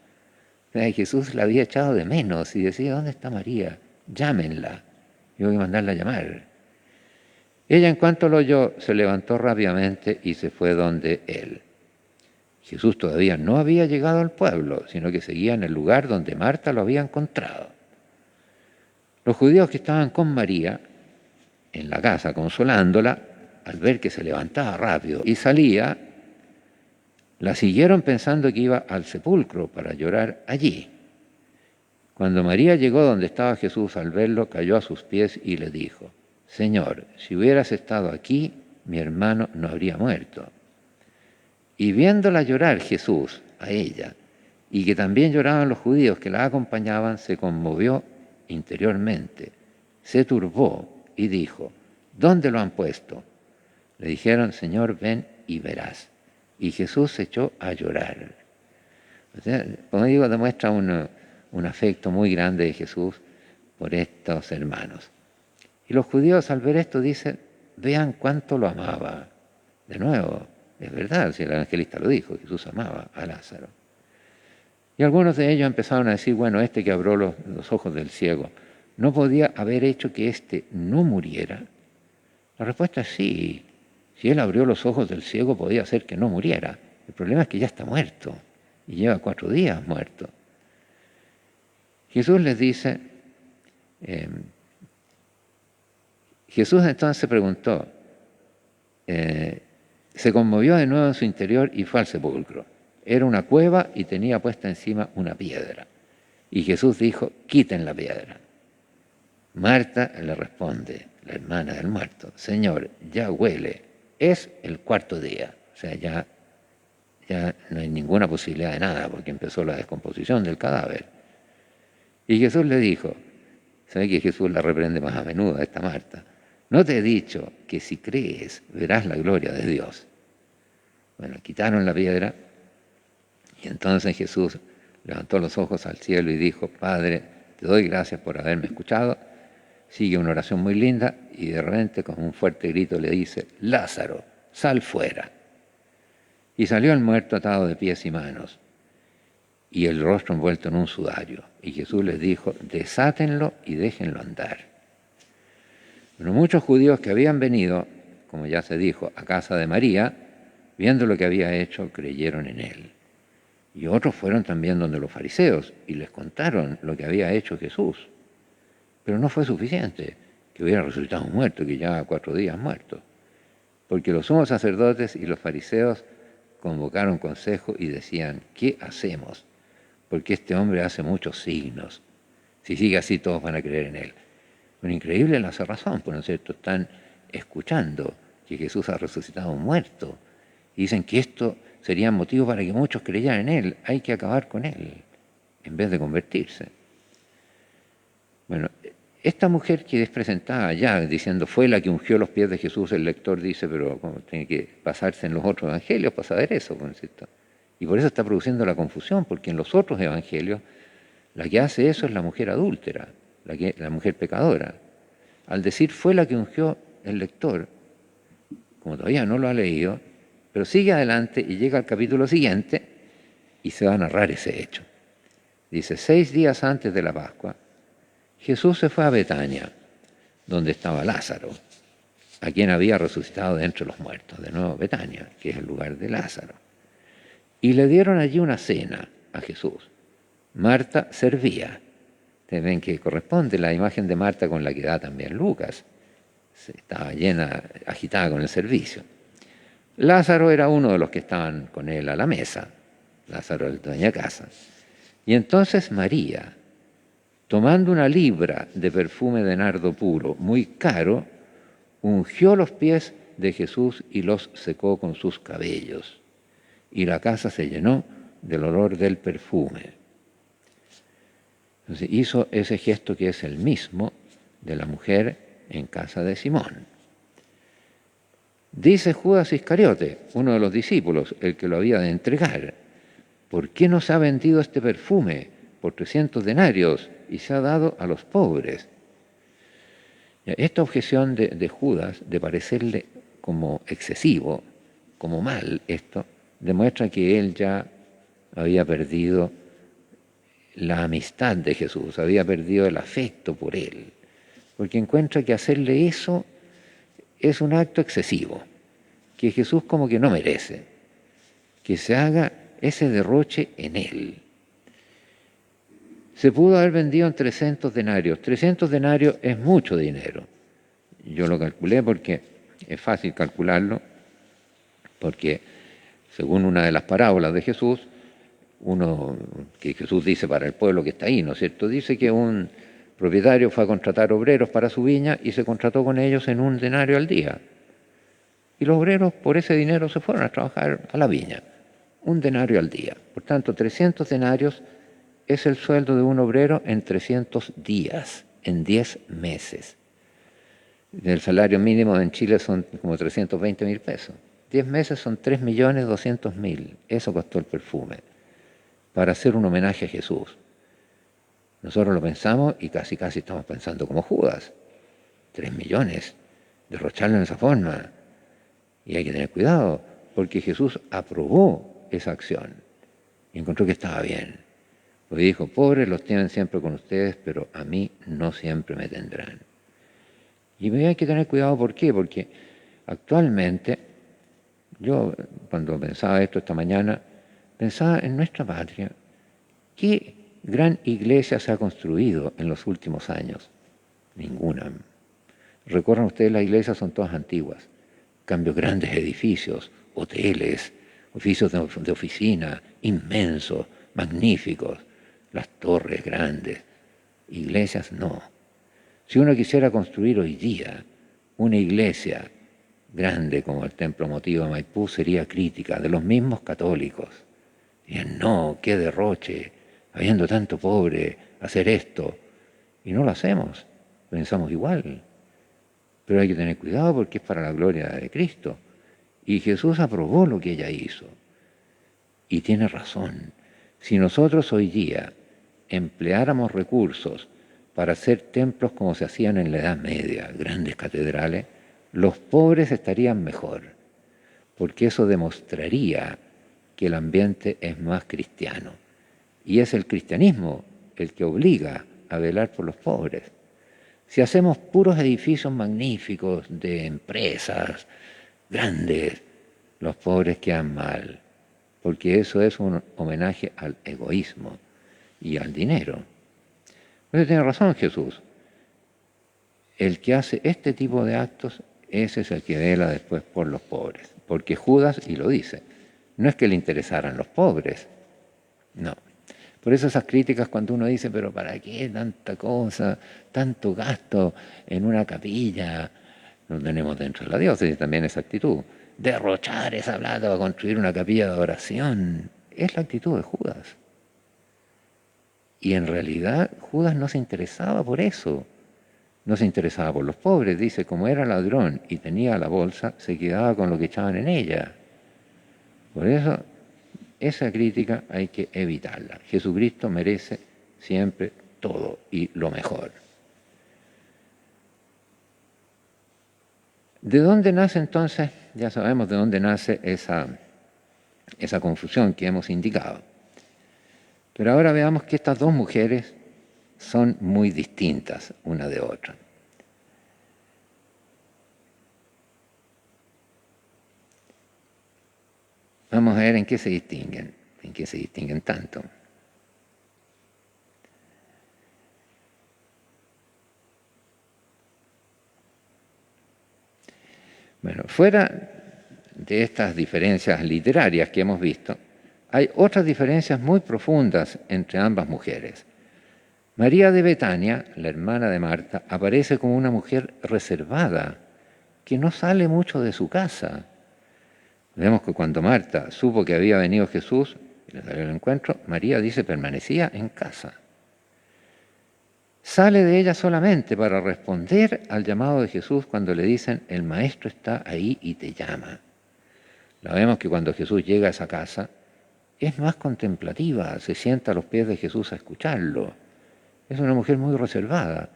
O sea, Jesús la había echado de menos y decía: ¿dónde está María? Llámenla. Yo voy a mandarla a llamar. Ella, en cuanto lo oyó, se levantó rápidamente y se fue donde él. Jesús todavía no había llegado al pueblo, sino que seguía en el lugar donde Marta lo había encontrado. Los judíos que estaban con María en la casa consolándola, al ver que se levantaba rápido y salía, la siguieron pensando que iba al sepulcro para llorar allí. Cuando María llegó donde estaba Jesús, al verlo, cayó a sus pies y le dijo: Señor, si hubieras estado aquí, mi hermano no habría muerto. Y viéndola llorar Jesús a ella, y que también lloraban los judíos que la acompañaban, se conmovió interiormente, se turbó y dijo: ¿dónde lo han puesto? Le dijeron: Señor, ven y verás. Y Jesús se echó a llorar. O sea, como digo, demuestra un afecto muy grande de Jesús por estos hermanos. Y los judíos, al ver esto, dicen: vean cuánto lo amaba. De nuevo, es verdad, si el evangelista lo dijo, Jesús amaba a Lázaro. Y algunos de ellos empezaron a decir: bueno, este que abrió los ojos del ciego, ¿no podía haber hecho que éste no muriera? La respuesta es sí. Si él abrió los ojos del ciego, podía hacer que no muriera. El problema es que ya está muerto y lleva 4 días muerto. Jesús les dice, Jesús entonces preguntó, se conmovió de nuevo en su interior y fue al sepulcro. Era una cueva y tenía puesta encima una piedra. Y Jesús dijo: quiten la piedra. Marta le responde, la hermana del muerto: Señor, ya huele, es el 4.º día. O sea, ya no hay ninguna posibilidad de nada porque empezó la descomposición del cadáver. Y Jesús le dijo, ¿sabe que Jesús la reprende más a menudo a esta Marta? ¿No te he dicho que si crees verás la gloria de Dios? Bueno, quitaron la piedra y entonces Jesús levantó los ojos al cielo y dijo, Padre, te doy gracias por haberme escuchado. Sigue una oración muy linda y de repente con un fuerte grito le dice, Lázaro, sal fuera. Y salió el muerto atado de pies y manos y el rostro envuelto en un sudario. Y Jesús les dijo, desátenlo y déjenlo andar. Pero muchos judíos que habían venido, como ya se dijo, a casa de María, viendo lo que había hecho, creyeron en él. Y otros fueron también donde los fariseos y les contaron lo que había hecho Jesús. Pero no fue suficiente que hubiera resucitado un muerto, que ya 4 días muerto. Porque los sumos sacerdotes y los fariseos convocaron consejo y decían, ¿qué hacemos? Porque este hombre hace muchos signos. Si sigue así, todos van a creer en él. Bueno, increíble la cerrazón, ¿no es cierto? Están escuchando que Jesús ha resucitado un muerto. Y dicen que esto sería motivo para que muchos creyeran en él. Hay que acabar con él, en vez de convertirse. Bueno, esta mujer que es presentada allá, diciendo, fue la que ungió los pies de Jesús, el lector dice, pero ¿cómo tiene que pasarse en los otros evangelios para saber eso? ¿No es cierto? Y por eso está produciendo la confusión, porque en los otros evangelios la que hace eso es la mujer adúltera, la mujer pecadora. Al decir fue la que ungió el lector, como todavía no lo ha leído, pero sigue adelante y llega al capítulo siguiente y se va a narrar ese hecho. Dice, 6 días antes de la Pascua, Jesús se fue a Betania, donde estaba Lázaro, a quien había resucitado de entre los muertos. De nuevo Betania, que es el lugar de Lázaro. Y le dieron allí una cena a Jesús. Marta servía. Ustedes ven que corresponde la imagen de Marta con la que da también Lucas. Estaba llena, agitada con el servicio. Lázaro era uno de los que estaban con él a la mesa. Lázaro el dueño de casa. Y entonces María, tomando una libra de perfume de nardo puro, muy caro, ungió los pies de Jesús y los secó con sus cabellos. Y la casa se llenó del olor del perfume. Entonces hizo ese gesto que es el mismo de la mujer en casa de Simón. Dice Judas Iscariote, uno de los discípulos, el que lo había de entregar, ¿por qué no se ha vendido este perfume por 300 denarios y se ha dado a los pobres? Esta objeción de Judas, de parecerle como excesivo, como mal esto, demuestra que él ya había perdido la amistad de Jesús, había perdido el afecto por él, porque encuentra que hacerle eso es un acto excesivo, que Jesús como que no merece, que se haga ese derroche en él. Se pudo haber vendido en 300 denarios. 300 denarios es mucho dinero. Yo lo calculé porque es fácil calcularlo, porque según una de las parábolas de Jesús, uno que Jesús dice para el pueblo que está ahí, ¿no es cierto? Dice que un propietario fue a contratar obreros para su viña y se contrató con ellos en 1 denario al día. Y los obreros por ese dinero se fueron a trabajar a la viña. 1 denario al día. Por tanto, 300 denarios es el sueldo de un obrero en 300 días, en 10 meses. El salario mínimo en Chile son como 320.000 pesos. 10 meses son 3.200.000. Eso costó el perfume, para hacer un homenaje a Jesús. Nosotros lo pensamos y casi estamos pensando como Judas. 3 millones, derrocharlo en esa forma. Y hay que tener cuidado, porque Jesús aprobó esa acción y encontró que estaba bien. Porque dijo, pobres los tienen siempre con ustedes, pero a mí no siempre me tendrán. Y hay que tener cuidado, ¿por qué? Porque actualmente, yo cuando pensaba esto esta mañana, pensaba en nuestra patria, ¿qué gran iglesia se ha construido en los últimos años? Ninguna. Recorran ustedes, las iglesias son todas antiguas. En cambio, grandes edificios, hoteles, edificios de oficina, inmensos, magníficos, las torres grandes. Iglesias no. Si uno quisiera construir hoy día una iglesia grande como el Templo Motivo de Maipú, sería crítica de los mismos católicos. Dirían, no, qué derroche, habiendo tanto pobre, hacer esto? Y no lo hacemos, pensamos igual. Pero hay que tener cuidado porque es para la gloria de Cristo. Y Jesús aprobó lo que ella hizo. Y tiene razón. Si nosotros hoy día empleáramos recursos para hacer templos como se hacían en la Edad Media, grandes catedrales, los pobres estarían mejor, porque eso demostraría que el ambiente es más cristiano. Y es el cristianismo el que obliga a velar por los pobres. Si hacemos puros edificios magníficos de empresas grandes, los pobres quedan mal, porque eso es un homenaje al egoísmo y al dinero. Pero tiene razón Jesús. El que hace este tipo de actos, ese es el que vela después por los pobres. Porque Judas, y lo dice, no es que le interesaran los pobres, no. Por eso esas críticas cuando uno dice, pero ¿para qué tanta cosa, tanto gasto en una capilla? No tenemos dentro de la diócesis también esa actitud. Derrochar esa plata para construir una capilla de oración. Es la actitud de Judas. Y en realidad Judas no se interesaba por eso. No se interesaba por los pobres. Dice, como era ladrón y tenía la bolsa, se quedaba con lo que echaban en ella. Por eso, esa crítica hay que evitarla. Jesucristo merece siempre todo y lo mejor. ¿De dónde nace entonces? Ya sabemos de dónde nace esa confusión que hemos indicado. Pero ahora veamos que estas dos mujeres son muy distintas una de otra. Vamos a ver en qué se distinguen tanto. Bueno, fuera de estas diferencias literarias que hemos visto, hay otras diferencias muy profundas entre ambas mujeres. María de Betania, la hermana de Marta, aparece como una mujer reservada, que no sale mucho de su casa. Vemos que cuando Marta supo que había venido Jesús y le salió al encuentro, María dice permanecía en casa. Sale de ella solamente para responder al llamado de Jesús cuando le dicen el maestro está ahí y te llama. La vemos que cuando Jesús llega a esa casa es más contemplativa, se sienta a los pies de Jesús a escucharlo. Es una mujer muy reservada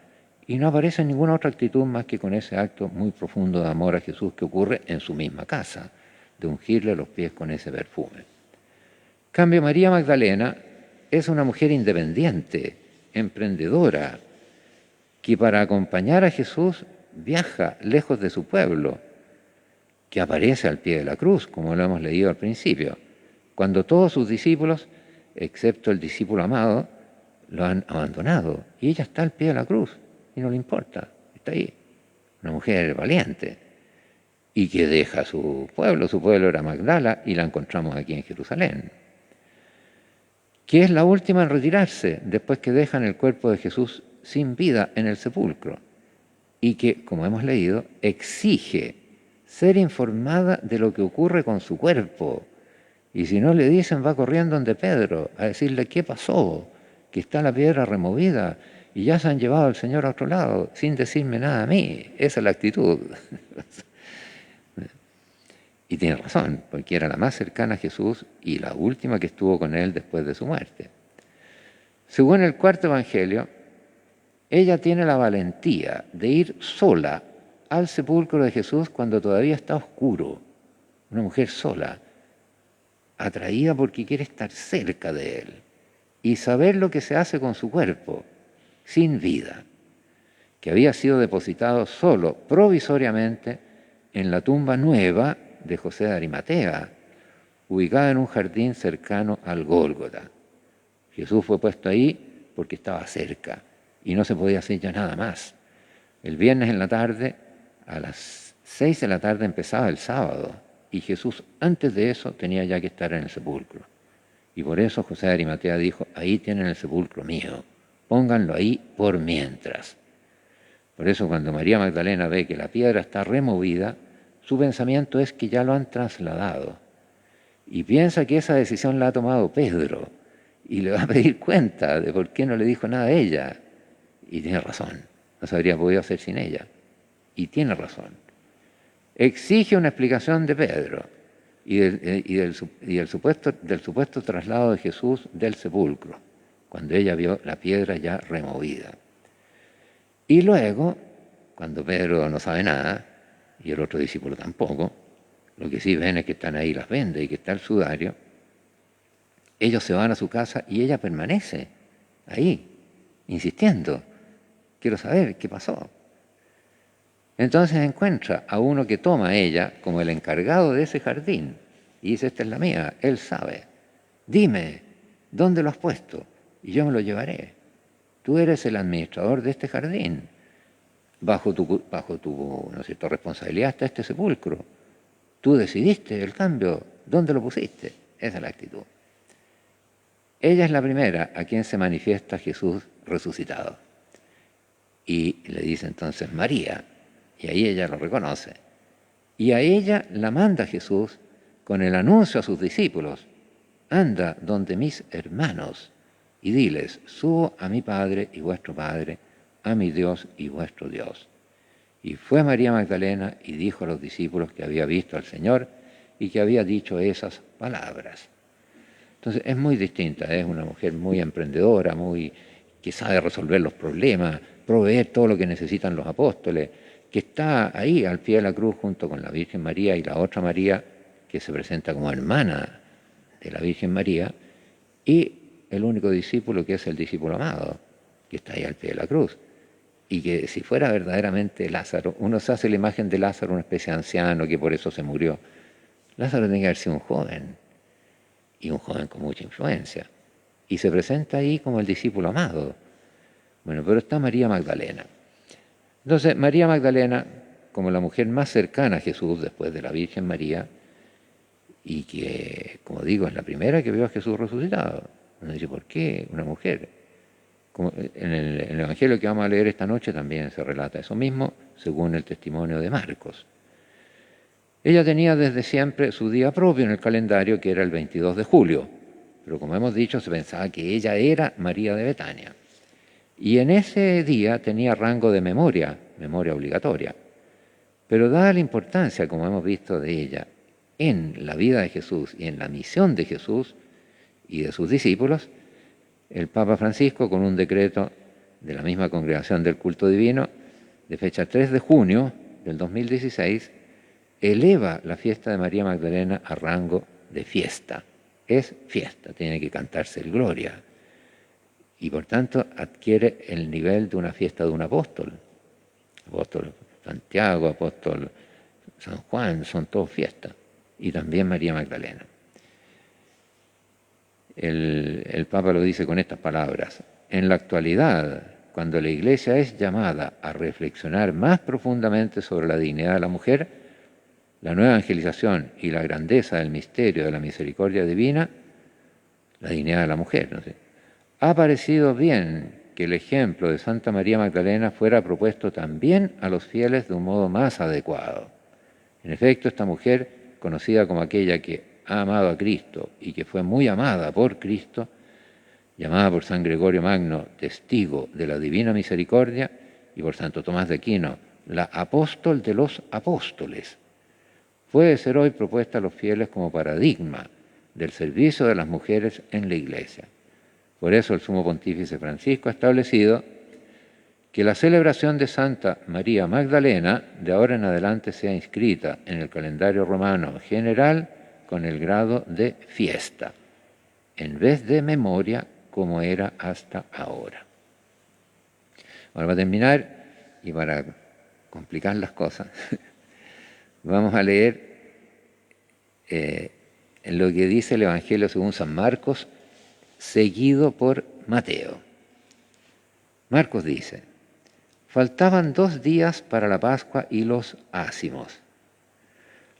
y no aparece en ninguna otra actitud más que con ese acto muy profundo de amor a Jesús que ocurre en su misma casa, de ungirle los pies con ese perfume. En cambio, María Magdalena es una mujer independiente, emprendedora, que para acompañar a Jesús viaja lejos de su pueblo, que aparece al pie de la cruz, como lo hemos leído al principio, cuando todos sus discípulos, excepto el discípulo amado, lo han abandonado. Y ella está al pie de la cruz y no le importa, está ahí. Una mujer valiente y que deja su pueblo era Magdala y la encontramos aquí en Jerusalén, que es la última en retirarse después que dejan el cuerpo de Jesús sin vida en el sepulcro y que, como hemos leído, exige ser informada de lo que ocurre con su cuerpo. Y si no le dicen, va corriendo donde Pedro a decirle qué pasó, que está la piedra removida y ya se han llevado al Señor a otro lado sin decirme nada a mí. Esa es la actitud. Y tiene razón, porque era la más cercana a Jesús y la última que estuvo con él después de su muerte. Según el cuarto evangelio, ella tiene la valentía de ir sola al sepulcro de Jesús cuando todavía está oscuro. Una mujer sola, atraída porque quiere estar cerca de él y saber lo que se hace con su cuerpo, sin vida, que había sido depositado solo provisoriamente en la tumba nueva de José de Arimatea, ubicada en un jardín cercano al Gólgota. Jesús fue puesto ahí porque estaba cerca y no se podía hacer ya nada más. El viernes en la tarde, a las 6 de la tarde empezaba el sábado y Jesús antes de eso tenía ya que estar en el sepulcro. Y por eso José de Arimatea dijo, ahí tienen el sepulcro mío, pónganlo ahí por mientras. Por eso cuando María Magdalena ve que la piedra está removida, su pensamiento es que ya lo han trasladado y piensa que esa decisión la ha tomado Pedro y le va a pedir cuenta de por qué no le dijo nada a ella. Y tiene razón, no se habría podido hacer sin ella. Y tiene razón. Exige una explicación de Pedro del supuesto traslado de Jesús del sepulcro, cuando ella vio la piedra ya removida. Y luego, cuando Pedro no sabe nada, y el otro discípulo tampoco, lo que sí ven es que están ahí las vendas y que está el sudario, ellos se van a su casa y ella permanece ahí, insistiendo. Quiero saber qué pasó. Entonces encuentra a uno que toma a ella como el encargado de ese jardín y dice, esta es la mía, él sabe. Dime, ¿dónde lo has puesto? Y yo me lo llevaré. Tú eres el administrador de este jardín. Bajo tu ¿no es cierto?, responsabilidad está este sepulcro. Tú decidiste el cambio. ¿Dónde lo pusiste? Esa es la actitud. Ella es la primera a quien se manifiesta Jesús resucitado. Y le dice entonces María, y ahí ella lo reconoce. Y a ella la manda Jesús con el anuncio a sus discípulos, anda donde mis hermanos y diles, subo a mi Padre y vuestro Padre, a mi Dios y vuestro Dios. Y fue María Magdalena y dijo a los discípulos que había visto al Señor y que había dicho esas palabras. Entonces es muy distinta, es una mujer muy emprendedora, que sabe resolver los problemas, proveer todo lo que necesitan los apóstoles, que está ahí al pie de la cruz junto con la Virgen María y la otra María que se presenta como hermana de la Virgen María, y el único discípulo que es el discípulo amado, que está ahí al pie de la cruz. Y que si fuera verdaderamente Lázaro, uno se hace la imagen de Lázaro, una especie de anciano que por eso se murió. Lázaro tenía que haber sido un joven, y un joven con mucha influencia. Y se presenta ahí como el discípulo amado. Bueno, pero está María Magdalena. Entonces, María Magdalena, como la mujer más cercana a Jesús después de la Virgen María, y que, como digo, es la primera que vio a Jesús resucitado. Uno dice, ¿por qué una mujer? Como en el Evangelio que vamos a leer esta noche también se relata eso mismo, según el testimonio de Marcos. Ella tenía desde siempre su día propio en el calendario, que era el 22 de julio, pero como hemos dicho, se pensaba que ella era María de Betania. Y en ese día tenía rango de memoria obligatoria. Pero dada la importancia, como hemos visto, de ella en la vida de Jesús y en la misión de Jesús y de sus discípulos, el Papa Francisco, con un decreto de la misma Congregación del Culto Divino, de fecha 3 de junio del 2016, eleva la fiesta de María Magdalena a rango de fiesta. Es fiesta, tiene que cantarse el Gloria. Y por tanto adquiere el nivel de una fiesta de un apóstol. Apóstol Santiago, apóstol San Juan, son todos fiestas. Y también María Magdalena. El Papa lo dice con estas palabras. En la actualidad, cuando la Iglesia es llamada a reflexionar más profundamente sobre la dignidad de la mujer, la nueva evangelización y la grandeza del misterio de la misericordia divina, la dignidad de la mujer, ¿no sé?, ha parecido bien que el ejemplo de Santa María Magdalena fuera propuesto también a los fieles de un modo más adecuado. En efecto, esta mujer, conocida como aquella que ha amado a Cristo y que fue muy amada por Cristo, llamada por San Gregorio Magno testigo de la divina misericordia y por Santo Tomás de Aquino la apóstol de los apóstoles, puede ser hoy propuesta a los fieles como paradigma del servicio de las mujeres en la Iglesia. Por eso el Sumo Pontífice Francisco ha establecido que la celebración de Santa María Magdalena de ahora en adelante sea inscrita en el calendario romano general con el grado de fiesta, en vez de memoria como era hasta ahora. Ahora, para terminar y para complicar las cosas, vamos a leer lo que dice el Evangelio según San Marcos, seguido por Mateo. Marcos dice, faltaban 2 días para la Pascua y los ázimos.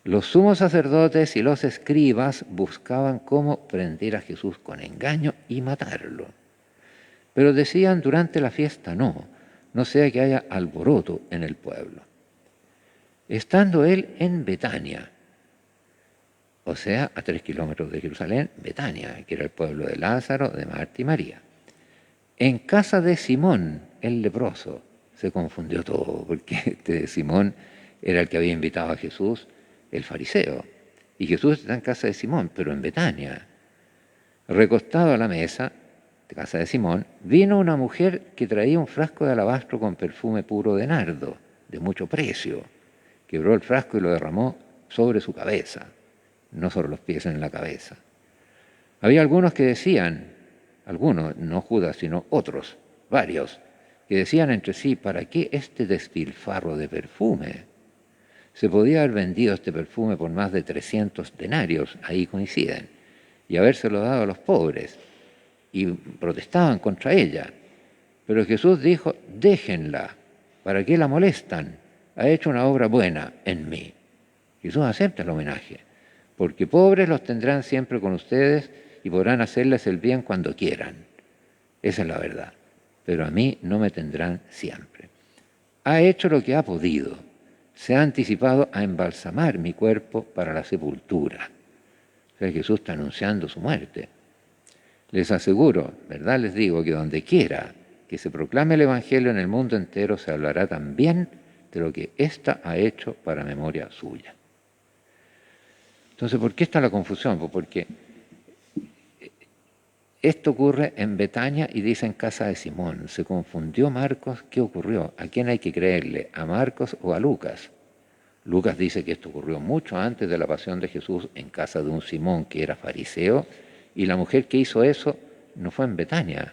Los sumos sacerdotes y los escribas buscaban cómo prender a Jesús con engaño y matarlo. Pero decían durante la fiesta no sea que haya alboroto en el pueblo. Estando él en Betania, o sea, a 3 kilómetros de Jerusalén, Betania, que era el pueblo de Lázaro, de Marta y María. En casa de Simón, el leproso, se confundió todo, porque Simón era el que había invitado a Jesús, el fariseo. Y Jesús está en casa de Simón, pero en Betania. Recostado a la mesa de casa de Simón, vino una mujer que traía un frasco de alabastro con perfume puro de nardo, de mucho precio. Quebró el frasco y lo derramó sobre su cabeza, no sobre los pies, en la cabeza. Había algunos que decían, algunos, no Judas, sino otros, varios, que decían entre sí, ¿para qué este despilfarro de perfume? Se podía haber vendido este perfume por más de 300 denarios, ahí coinciden, y habérselo dado a los pobres, y protestaban contra ella. Pero Jesús dijo, déjenla, ¿para qué la molestan? Ha hecho una obra buena en mí. Jesús acepta el homenaje, porque pobres los tendrán siempre con ustedes y podrán hacerles el bien cuando quieran. Esa es la verdad. Pero a mí no me tendrán siempre. Ha hecho lo que ha podido. Se ha anticipado a embalsamar mi cuerpo para la sepultura. O sea, Jesús está anunciando su muerte. Les aseguro, verdad les digo, que donde quiera que se proclame el Evangelio en el mundo entero, se hablará también de lo que ésta ha hecho para memoria suya. Entonces, ¿por qué está la confusión? Pues porque esto ocurre en Betania y dice en casa de Simón. Se confundió Marcos. ¿Qué ocurrió? ¿A quién hay que creerle? ¿A Marcos o a Lucas? Lucas dice que esto ocurrió mucho antes de la pasión de Jesús en casa de un Simón que era fariseo, y la mujer que hizo eso no fue en Betania.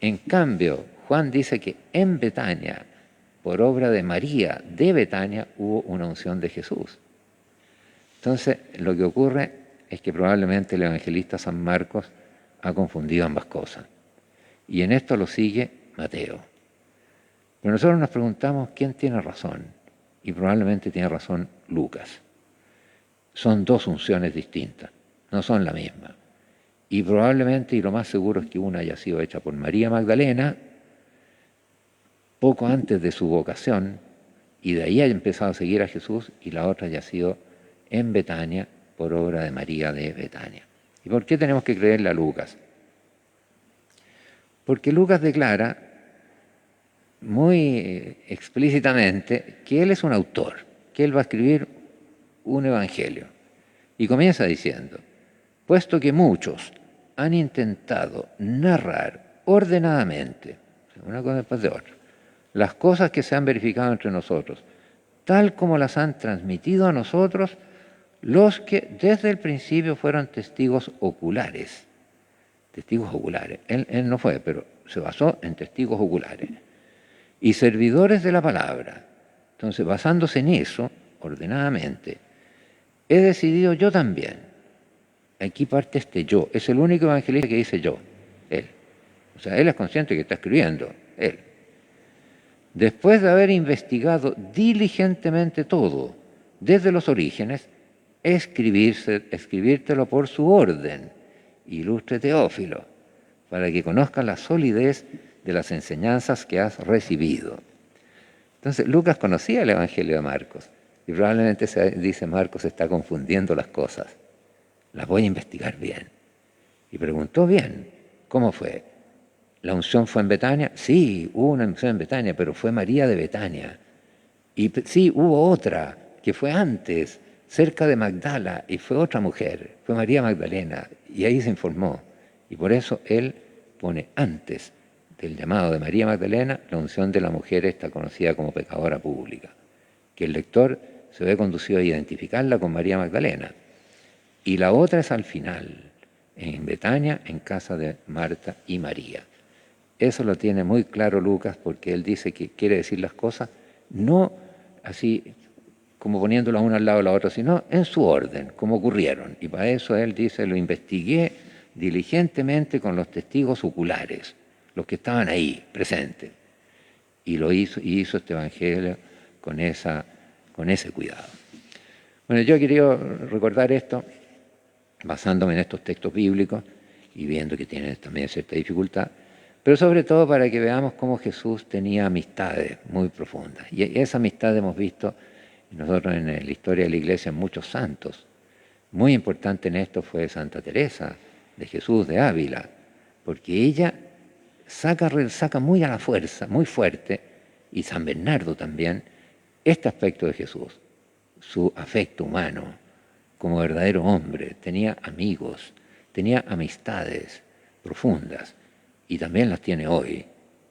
En cambio, Juan dice que en Betania, por obra de María de Betania, hubo una unción de Jesús. Entonces, lo que ocurre es que probablemente el evangelista San Marcos ha confundido ambas cosas. Y en esto lo sigue Mateo. Pero nosotros nos preguntamos quién tiene razón. Y probablemente tiene razón Lucas. Son dos unciones distintas, no son la misma. Y probablemente, y lo más seguro, es que una haya sido hecha por María Magdalena poco antes de su vocación, y de ahí haya empezado a seguir a Jesús, y la otra haya sido en Betania, por obra de María de Betania. ¿Y por qué tenemos que creerle a Lucas? Porque Lucas declara muy explícitamente que él es un autor, que él va a escribir un evangelio. Y comienza diciendo, puesto que muchos han intentado narrar ordenadamente, una cosa después de otra, las cosas que se han verificado entre nosotros, tal como las han transmitido a nosotros los que desde el principio fueron testigos oculares. Testigos oculares. Él no fue, pero se basó en testigos oculares. Y servidores de la palabra. Entonces, basándose en eso, ordenadamente, he decidido yo también. Aquí parte este yo. Es el único evangelista que dice yo, él. O sea, él es consciente que está escribiendo, él. Después de haber investigado diligentemente todo, desde los orígenes, escribírtelo por su orden, ilustre Teófilo, para que conozcas la solidez de las enseñanzas que has recibido. Entonces, Lucas conocía el Evangelio de Marcos, y probablemente dice Marcos está confundiendo las cosas. Las voy a investigar bien. Y preguntó bien, ¿cómo fue? ¿La unción fue en Betania? Sí, hubo una unción en Betania, pero fue María de Betania. Y sí, hubo otra, que fue antes, cerca de Magdala, y fue otra mujer, fue María Magdalena, y ahí se informó. Y por eso él pone antes del llamado de María Magdalena la unción de la mujer esta conocida como pecadora pública, que el lector se ve conducido a identificarla con María Magdalena. Y la otra es al final, en Betania, en casa de Marta y María. Eso lo tiene muy claro Lucas, porque él dice que quiere decir las cosas no así como poniéndolas una al lado de la otra, sino en su orden, como ocurrieron. Y para eso él dice, lo investigué diligentemente con los testigos oculares, los que estaban ahí, presentes. Y lo hizo este evangelio con ese cuidado. Bueno, yo he querido recordar esto, basándome en estos textos bíblicos y viendo que tienen también cierta dificultad, pero sobre todo para que veamos cómo Jesús tenía amistades muy profundas. Y esa amistad hemos visto nosotros en la historia de la Iglesia en muchos santos, Muy importante en esto fue Santa Teresa de Jesús de Ávila, porque ella saca muy a la fuerza, muy fuerte, y San Bernardo también, este aspecto de Jesús, su afecto humano, como verdadero hombre, tenía amigos, tenía amistades profundas, y también las tiene hoy,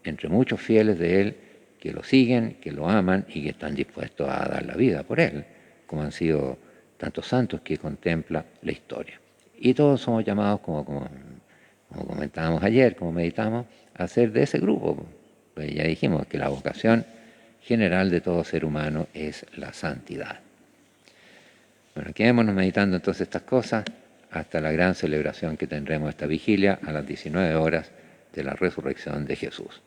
entre muchos fieles de él que lo siguen, que lo aman y que están dispuestos a dar la vida por él, como han sido tantos santos que contempla la historia. Y todos somos llamados, como comentábamos ayer, como meditamos, a ser de ese grupo. Pues ya dijimos que la vocación general de todo ser humano es la santidad. Bueno, quedémonos meditando entonces estas cosas hasta la gran celebración que tendremos esta vigilia a las 19 horas de la resurrección de Jesús.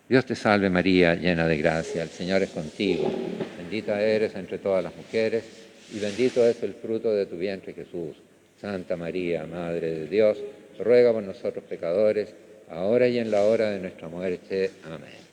Dios te salve María, llena de gracia, el Señor es contigo. Bendita eres entre todas las mujeres y bendito es el fruto de tu vientre Jesús. Santa María, Madre de Dios, ruega por nosotros pecadores, ahora y en la hora de nuestra muerte. Amén.